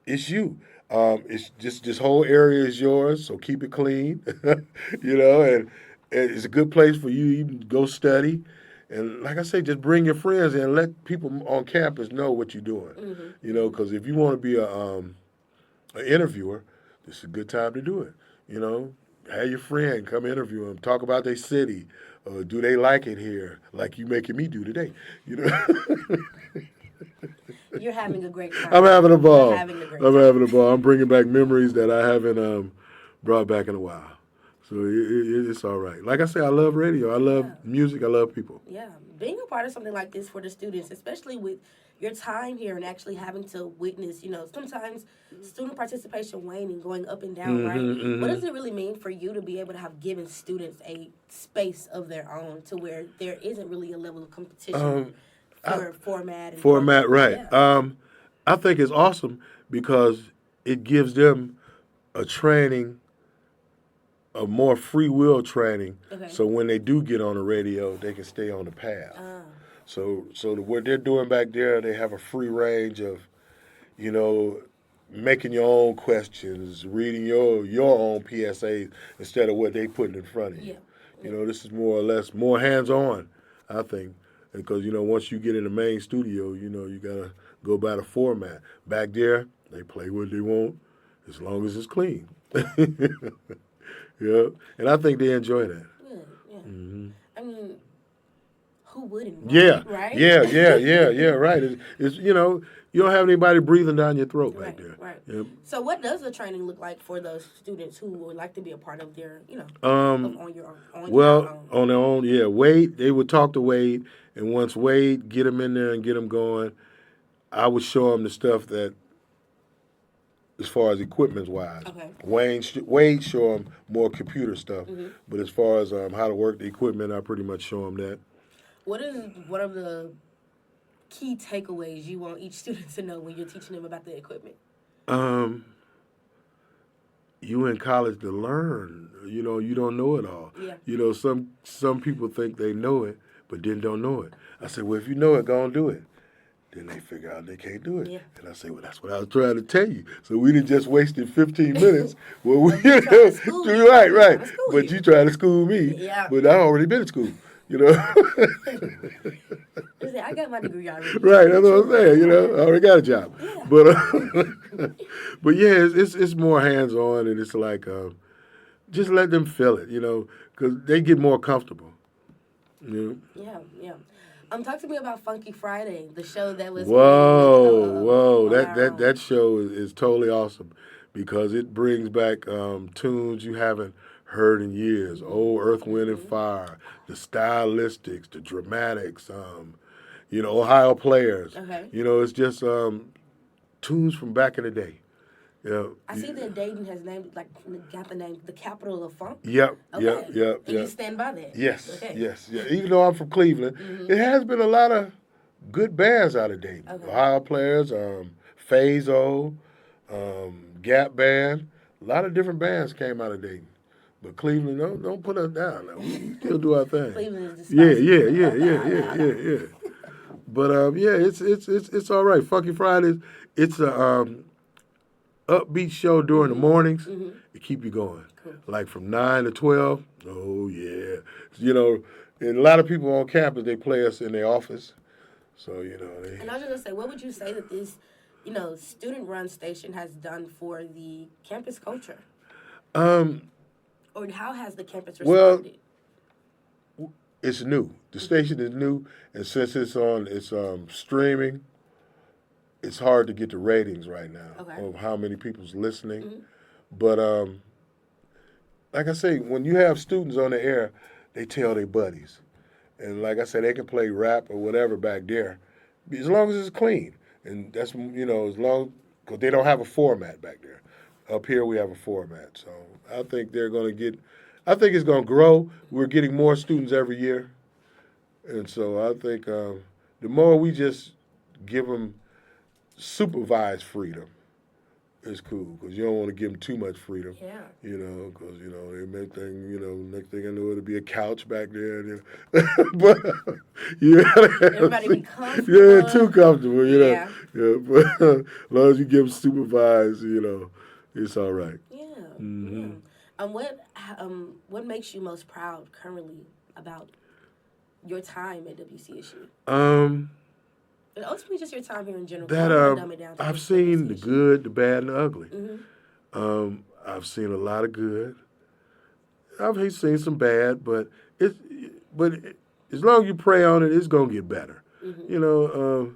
it's you. It's just this whole area is yours, so keep it clean. And it's a good place for you. You can go study. And like I say, just bring your friends and let people on campus know what you're doing. Because if you want to be an interviewer, this is a good time to do it. Have your friend come interview them, talk about their city. Do they like it here, like you making me do today? You're having a great time. I'm having a ball. You're having a great I'm time. having a ball. I'm bringing back memories that I haven't brought back in a while. So it's all right. Like I say, I love radio. I love music. I love people. Yeah, being a part of something like this for the students, especially with your time here and actually having to witness, sometimes student participation waning, going up and down, right? What does it really mean for you to be able to have given students a space of their own to where there isn't really a level of competition for format? And Format, right. Yeah. I think it's awesome because it gives them a training, a more free will training, so when they do get on the radio, they can stay on the path. So what they're doing back there, they have a free range of, making your own questions, reading your own PSAs instead of what they putting in front of you. This is more or less more hands-on, I think, because once you get in the main studio, you gotta go by the format. Back there, they play what they want, as long as it's clean. Yeah, and I think they enjoy that. Good, yeah. I mean, who wouldn't? Yeah, right? Yeah, right. It's you don't have anybody breathing down your throat back there. Right. Yeah. So, what does the training look like for those students who would like to be a part of their, on your own? On their own, yeah. Wade, they would talk to Wade, and once Wade get them in there and get them going, I would show them the stuff that, as far as equipment wise, Wade show them more computer stuff, but as far as how to work the equipment, I pretty much show them that. What is one of the key takeaways you want each student to know when you're teaching them about the equipment? You in college to learn. You don't know it all. Yeah. Some people think they know it, but then don't know it. I said, well, if you know it, go and do it. Then they figure out they can't do it. Yeah. And I say, well, that's what I was trying to tell you. So we done just wasted 15 minutes. Well, right. But you trying to school me. Yeah. But I already been in school. I got my degree already. Right, that's what I'm saying. I already got a job. Yeah. But yeah, it's more hands on, and it's like just let them feel it, because they get more comfortable. Yeah. Talk to me about Funky Friday, the show that was. Whoa! That show is totally awesome because it brings back tunes you haven't heard in years. Old Earth, Wind, and Fire, the stylistics, the dramatics, Ohio Players. Okay. It's just tunes from back in the day. I see that Dayton has got the name, the capital of funk. Yep. Okay. Yep. And you stand by that. Yes. Okay. Yes. Yeah. Even though I'm from Cleveland, it has been a lot of good bands out of Dayton. Okay. Ohio Players, Phazo, Gap Band. A lot of different bands came out of Dayton. But Cleveland, don't put us down. We still do our thing. Cleveland is the Yeah. But it's all right. Funky Fridays, it's a upbeat show during the mornings, Mm-hmm. it keep you going. Cool. Like from 9 to 12, oh yeah. You know, and a lot of people on campus, they play us in their office. So, you know. And I was just going to say, what would you say that this, student-run station has done for the campus culture? Or how has the campus responded? Well, it's new. The station is new, and since it's streaming, it's hard to get the ratings right now of how many people's listening. Mm-hmm. But like I say, when you have students on the air, they tell their buddies. And like I said, they can play rap or whatever back there, as long as it's clean. And that's, as long, because they don't have a format back there. Up here we have a format. So I think I think it's going to grow. We're getting more students every year. And so I think the more we just give them supervised freedom, it's cool, because you don't want to give them too much freedom. Yeah. Because, they may think, next thing I know, it'll be a couch back there. But, Everybody be comfortable. Yeah, too comfortable, Yeah. Yeah, but as long as you give them supervised, it's all right. Yeah. Mm-hmm. Yeah. What makes you most proud currently about your time at WCSU? And ultimately, just your time here in general. Dumb it down to I've seen the good, the bad, and the ugly. Mm-hmm. I've seen a lot of good. I've seen some bad, but as long as you pray on it, it's gonna get better. Mm-hmm.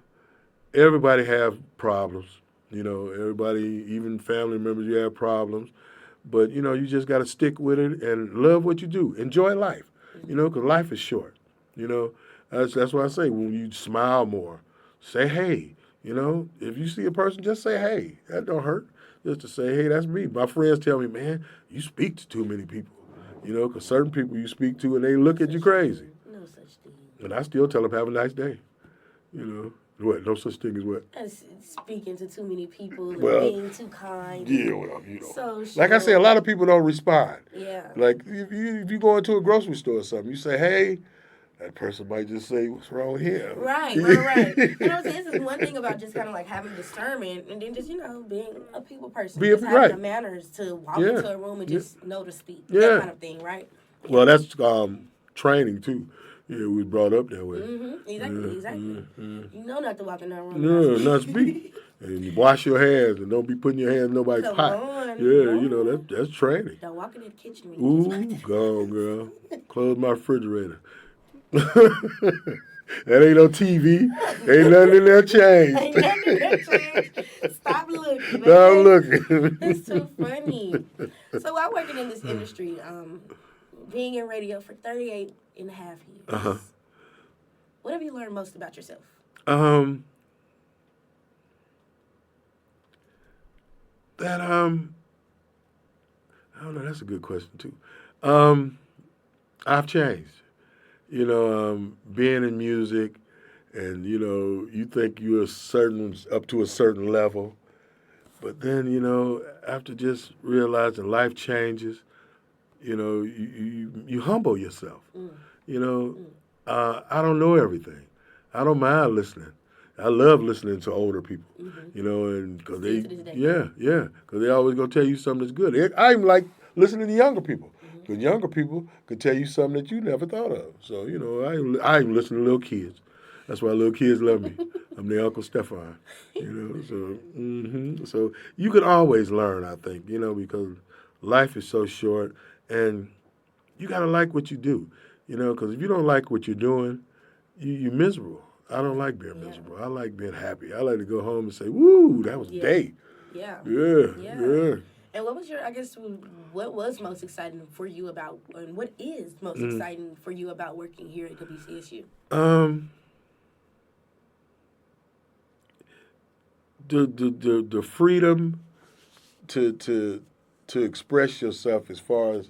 Everybody have problems. Everybody, even family members, you have problems. But you just got to stick with it and love what you do. Enjoy life. Because life is short. That's why I say, when you smile more, say hey. If you see a person, just say hey. That don't hurt. Just to say, hey, that's me. My friends tell me, man, you speak to too many people. Because certain people you speak to and they look at you crazy. No such thing. And I still tell them, have a nice day. What? No such thing as what? Speaking to too many people and Well, being too kind. Yeah, well, So like I say, a lot of people don't respond. Yeah. Like if you go into a grocery store or something, you say, hey, that person might just say, what's wrong with him? Right. And I'm saying, this is one thing about just kind of like having discernment, and then just, being a people person. Just having the manners to walk into a room and just know to speak. Yeah. That kind of thing, right? Well, that's training too. Yeah, we was brought up that way. Mm-hmm. Exactly. You know not to walk in that room. Yeah, not speak. And you wash your hands and don't be putting your hands in nobody's pot. Yeah, that's training. Don't walk into the kitchen. Ooh, go on, girl. Close my refrigerator. That ain't no TV. Ain't nothing in there changed. Stop looking. Stop looking. It's too funny. So while working in this industry, being in radio for 38 and a half years, what have you learned most about yourself? I don't know, that's a good question too. I've changed. Being in music, and you think you're up to a certain level, but then after just realizing life changes, you humble yourself. I don't know everything. I don't mind listening. I love listening to older people. And because because they always gonna tell you something that's good. I even like listening to younger people. Because younger people could tell you something that you never thought of. So, I even listen to little kids. That's why little kids love me. I'm their Uncle Stephon. So you can always learn, I think, because life is so short, and you got to like what you do, because if you don't like what you're doing, you're miserable. I don't like being miserable. I like being happy. I like to go home and say, woo, that was a day. Yeah. And what was most exciting for you about, and what is most exciting for you about working here at WCSU? The freedom to express yourself, as far as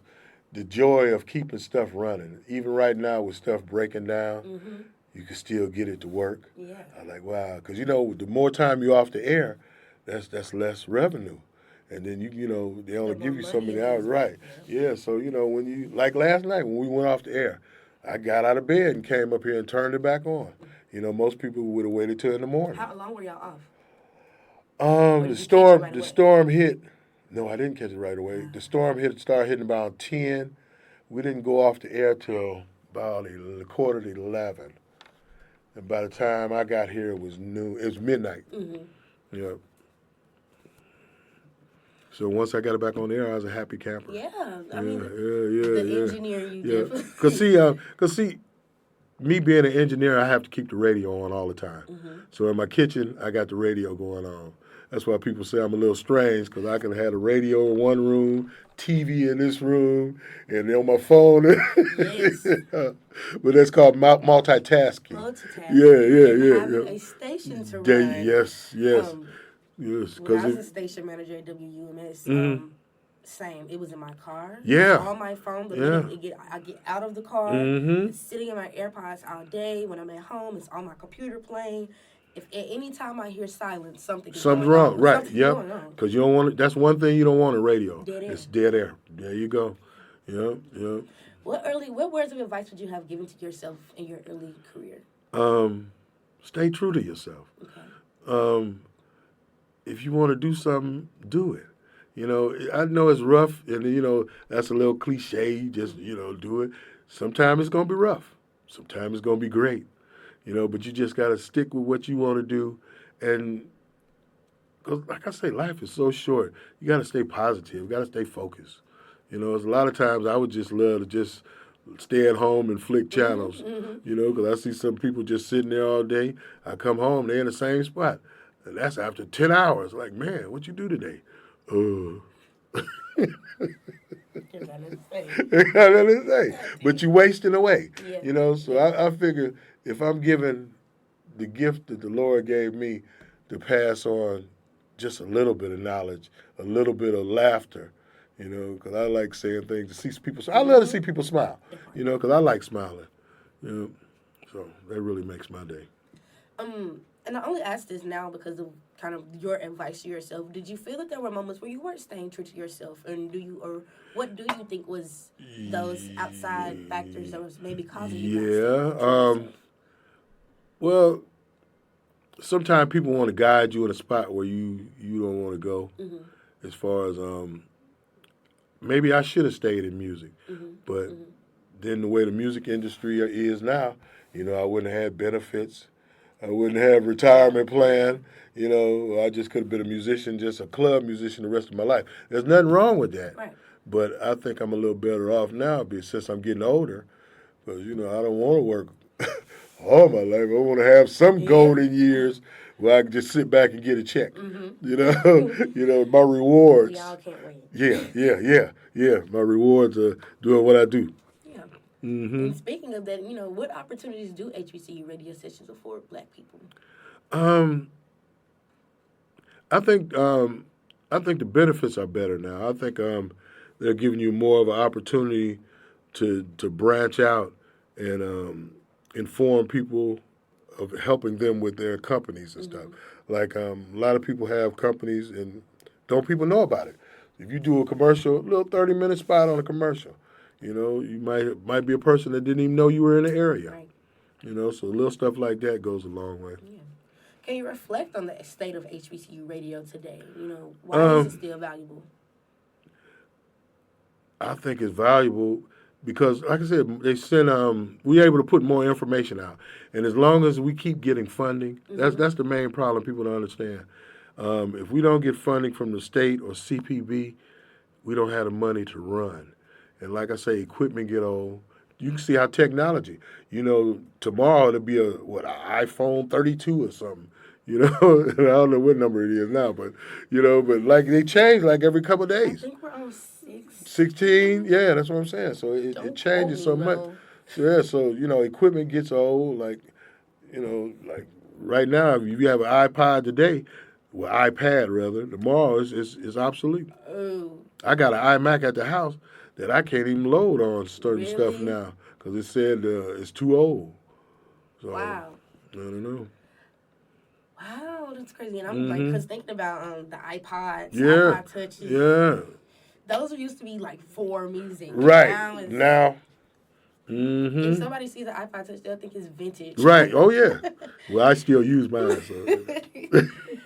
the joy of keeping stuff running. Even right now with stuff breaking down, you can still get it to work. Yeah. I'm like, wow, because the more time you're off the air, that's less revenue. And then they only give you so many hours, right? Yeah. So when you, like last night when we went off the air, I got out of bed and came up here and turned it back on. Most people would have waited till in the morning. How long were y'all Or The did you catch it right the away? storm hit. No, I didn't catch it right away. The storm started hitting about 10. We didn't go off the air till about a quarter to 11. And by the time I got here, it was noon. It was midnight. Mm-hmm. Yeah. So once I got it back on the air, I was a happy camper. Yeah, I Yeah, mean, yeah, the yeah, engineer you yeah. definitely. Cause see, me being an engineer, I have to keep the radio on all the time. Mm-hmm. So in my kitchen, I got the radio going on. That's why people say I'm a little strange, because I can have a radio in one room, TV in this room, and on my phone. Yes. But that's called multitasking. Multitasking and having Yeah. a station to They, run. yes. Yes. When I was a Because station manager at WUMS, same. It was in my car. Yeah. It was on my phone. The Yeah. minute I get out of the car, it's sitting in my AirPods all day. When I'm at home, it's on my computer playing. If at any time I hear silence, something's wrong, on. right? Something's Yep. going on. Because you don't want it. That's one thing you don't want in radio. Dead air. It's dead air. There you go. Yep. What words of advice would you have given to yourself in your early career? Stay true to yourself. Okay. If you want to do something, do it. I know it's rough, and that's a little cliche. Just do it. Sometimes it's gonna be rough. Sometimes it's gonna be great. But you just gotta stick with what you want to do, and cause like I say, life is so short. You gotta stay positive. You gotta stay focused. There's a lot of times I would just love to just stay at home and flick channels. Because I see some people just sitting there all day. I come home, they're in the same spot. And that's after 10 hours. Like, man, what you do today? But you wasting away. Yeah. So I figure if I'm given the gift that the Lord gave me to pass on just a little bit of knowledge, a little bit of laughter, because I like saying things to see people. I love to see people smile, because I like smiling. So that really makes my day. And I only ask this now because of kind of your advice to yourself. Did you feel that there were moments where you weren't staying true to yourself, and what do you think was those outside factors that was maybe causing you not to stay true to yourself? Well, sometimes people want to guide you in a spot where you don't want to go. As far as maybe I should have stayed in music, but then the way the music industry is now, I wouldn't have had benefits. I wouldn't have retirement plan. I just could have been a musician, just a club musician the rest of my life. There's nothing wrong with that. Right. But I think I'm a little better off now since I'm getting older. Because, I don't want to work all my life. I want to have some golden years where I can just sit back and get a check. My rewards. We all can't wait. Yeah. My rewards are doing what I do. Yeah. And speaking of that, what opportunities do HBCU radio sessions afford Black people? I think the benefits are better now. I think they're giving you more of an opportunity to branch out and inform people of helping them with their companies and stuff. Like a lot of people have companies and don't people know about it. If you do a commercial, a little 30-minute spot on a commercial, you might be a person that didn't even know you were in the area. Right. So little stuff like that goes a long way. Yeah. Can you reflect on the state of HBCU radio today? Why is it still valuable? I think it's valuable because, like I said, they send we're able to put more information out, and as long as we keep getting funding, that's the main problem people don't understand. If we don't get funding from the state or CPB, we don't have the money to run. And like I say, equipment get old. You can see how technology. Tomorrow it'll be an iPhone 32 or something. And I don't know what number it is now, but like they change like every couple of days. I think we're on 16, yeah, that's what I'm saying. So it changes so much. Yeah, so equipment gets old. Like right now, if you have an iPod today, iPad rather, tomorrow it's obsolete. Oh. I got an iMac at the house that I can't even load on certain stuff now because it said it's too old. So, wow. I don't know. Wow, that's crazy. And I'm because thinking about the iPods, Yeah. iPod Touches. Yeah. Those used to be like for music. Right. Now. Mm-hmm. If somebody sees an iPod Touch, they'll think it's vintage. Right. Oh, yeah. Well, I still use mine. So.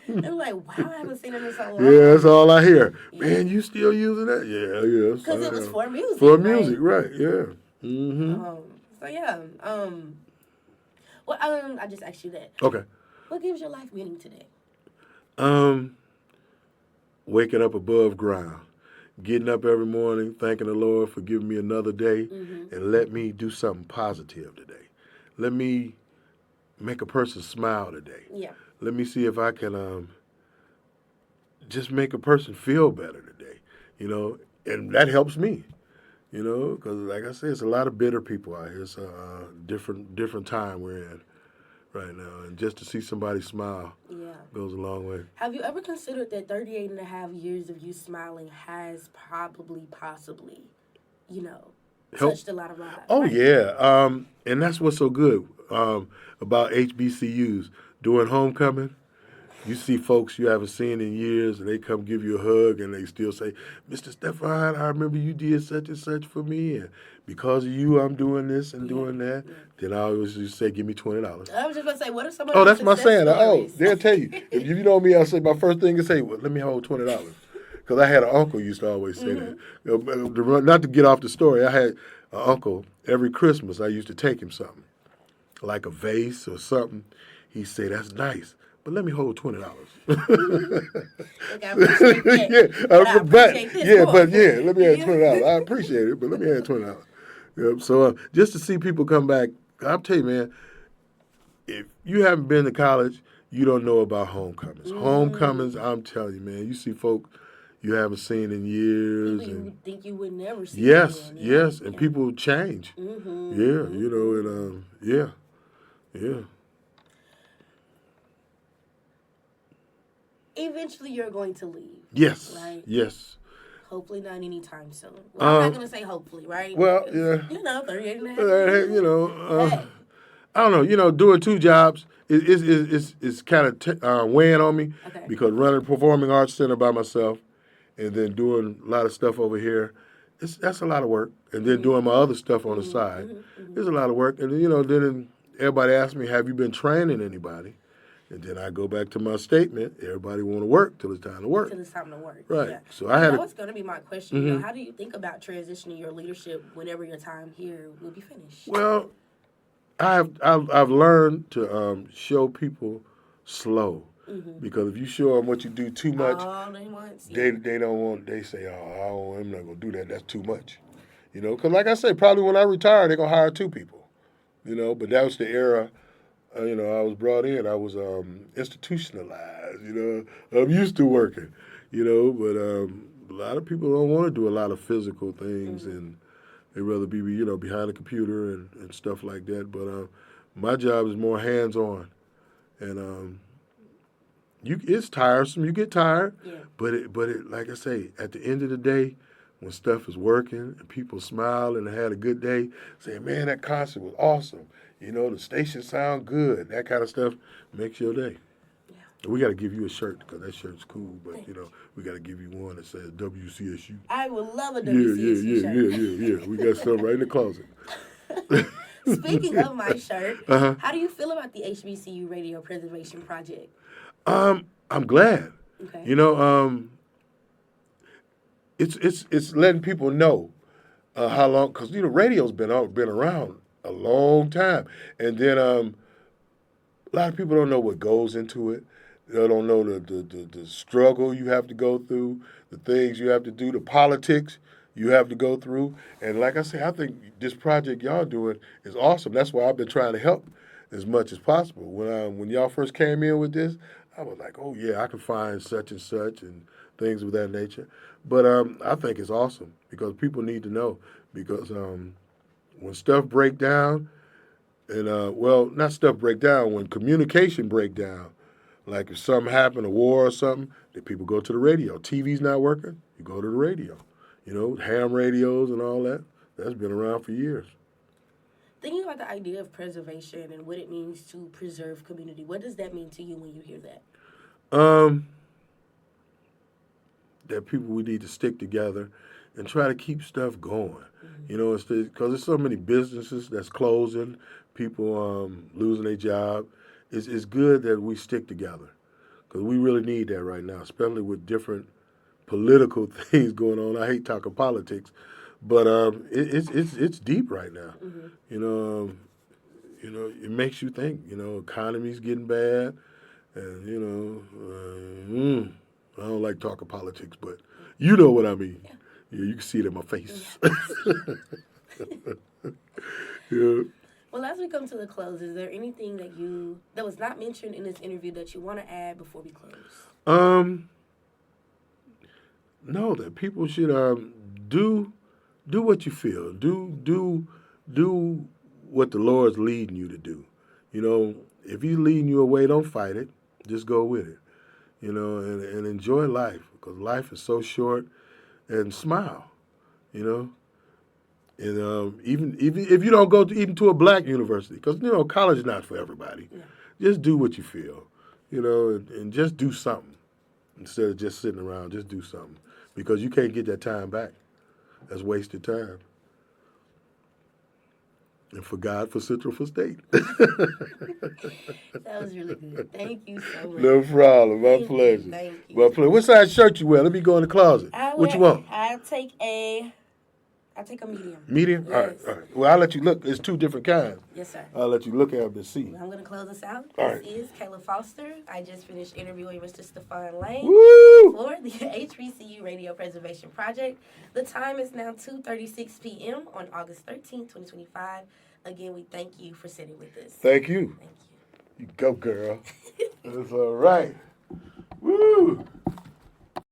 I'm like, wow, I haven't seen him in so long. Yeah, that's all I hear. Yeah. Man, you still using that? Yeah. Because it was for music. For music, right? Yeah. So yeah. Well, I just asked you that. Okay. What gives your life meaning today? Waking up above ground, getting up every morning, thanking the Lord for giving me another day, and let me do something positive today. Let me make a person smile today. Yeah. Let me see if I can just make a person feel better today, and that helps me, because like I said, it's a lot of bitter people out here. It's a different time we're in right now, and just to see somebody smile goes a long way. Have you ever considered that 38 and a half years of you smiling has possibly, touched a lot of lives? Oh, right? yeah. And that's what's so good about HBCUs. During homecoming, you see folks you haven't seen in years, and they come give you a hug, and they still say, Mr. Stephon, I remember you did such and such for me, and because of you, I'm doing this and doing that. Yeah. Then I always just say, give me $20. I was just going to say, what are some of the that's my saying. stories? They'll tell you. If you know me, I'll say, my first thing is say, well, let me hold $20. Because I had an uncle who used to always say that. Not to get off the story, I had an uncle, every Christmas, I used to take him something, like a vase or something. He'd say, that's nice, but let me hold $20. Look, I appreciate that. Let me add $20. I appreciate it, but let me add $20. So just to see people come back, I'll tell you, man, if you haven't been to college, you don't know about homecomings. Homecomings, I'm telling you, man, you see folk you haven't seen in years. People you think you would never see. Yes, and people change. Yeah. Eventually, you're going to leave. Yes. Right? Yes. Hopefully not anytime soon. Well, I'm not going to say hopefully, right? Well, because, 38 and a half years. I don't know. Doing two jobs is kind of weighing on me because running Performing Arts Center by myself and then doing a lot of stuff over here, that's a lot of work. And then doing my other stuff on the side, it's a lot of work. And then everybody asks me, have you been training anybody? And then I go back to my statement. Everybody want to work till it's time to work. Till it's time to work. Right. Yeah. So I had. That was going to be my question. How do you think about transitioning your leadership whenever your time here will be finished? Well, I've learned to show people slow, because if you show them what you do too much, they don't want. They say, I'm not gonna do that. That's too much. Because like I say, probably when I retire, they're gonna hire two people. But that was the era. I was brought in. I was institutionalized. I'm used to working. But a lot of people don't want to do a lot of physical things, and they rather be behind a computer and stuff like that. But my job is more hands-on, and it's tiresome. You get tired, but it like I say, at the end of the day, when stuff is working and people smile and they had a good day, say, man, that concert was awesome. The station sound good. That kind of stuff makes your day. Yeah. We got to give you a shirt because that shirt's cool, but, we got to give you one that says WCSU. I would love a WCSU shirt. Yeah. We got some right in the closet. Speaking of my shirt, how do you feel about the HBCU Radio Preservation Project? I'm glad. Okay. It's letting people know how long, because, radio's been around a long time. And then a lot of people don't know what goes into it. They don't know the struggle you have to go through, the things you have to do, the politics you have to go through. And like I say, I think this project y'all doing is awesome. That's why I've been trying to help as much as possible. When y'all first came in with this, I was like, oh, yeah, I can find such and such and things of that nature. But I think it's awesome because people need to know. Because when stuff break down, and not stuff break down, when communication break down, like if something happened, a war or something, then people go to the radio. TV's not working, you go to the radio. Ham radios and all that, that's been around for years. Thinking about the idea of preservation and what it means to preserve community, what does that mean to you when you hear that? That we need to stick together and try to keep stuff going. Because there's so many businesses that's closing, people losing their job. It's good that we stick together, because we really need that right now, especially with different political things going on. I hate talking politics, but it's deep right now. Mm-hmm. You know, it makes you think. You know, economy's getting bad, and I don't like talking politics, but you know what I mean. Yeah, you can see it in my face. Yeah. Well, as we come to the close, is there anything that was not mentioned in this interview that you want to add before we close? No, that people should do what you feel. Do what the Lord's leading you to do. You know, if He's leading you away, don't fight it. Just go with it. You know, and enjoy life, because life is so short. And smile. You know. And even if you don't go even to a black university, because college is not for everybody. Yeah. Just do what you feel. You know, and just do something instead of just sitting around. Just do something, because you can't get that time back. That's wasted time. And for God, for Central, for State. That was really good. Thank you so much. No problem. My pleasure. Thank you. My pleasure. What size shirt you wear? Let me go in the closet. What you want? I'll take a medium. Medium? Yes. All right, all right. Well, I'll let you look. There's two different kinds. Yes, sir. I'll let you look at them and see. I'm going to close this out. All This right. is Kayla Foster. I just finished interviewing Mr. Stephon Lane Woo! for the HBCU Radio Preservation Project. The time is now 2:36 p.m. on August 13th, 2025. Again, we thank you for sitting with us. Thank you. Thank you. You go, girl. That's all right. Woo!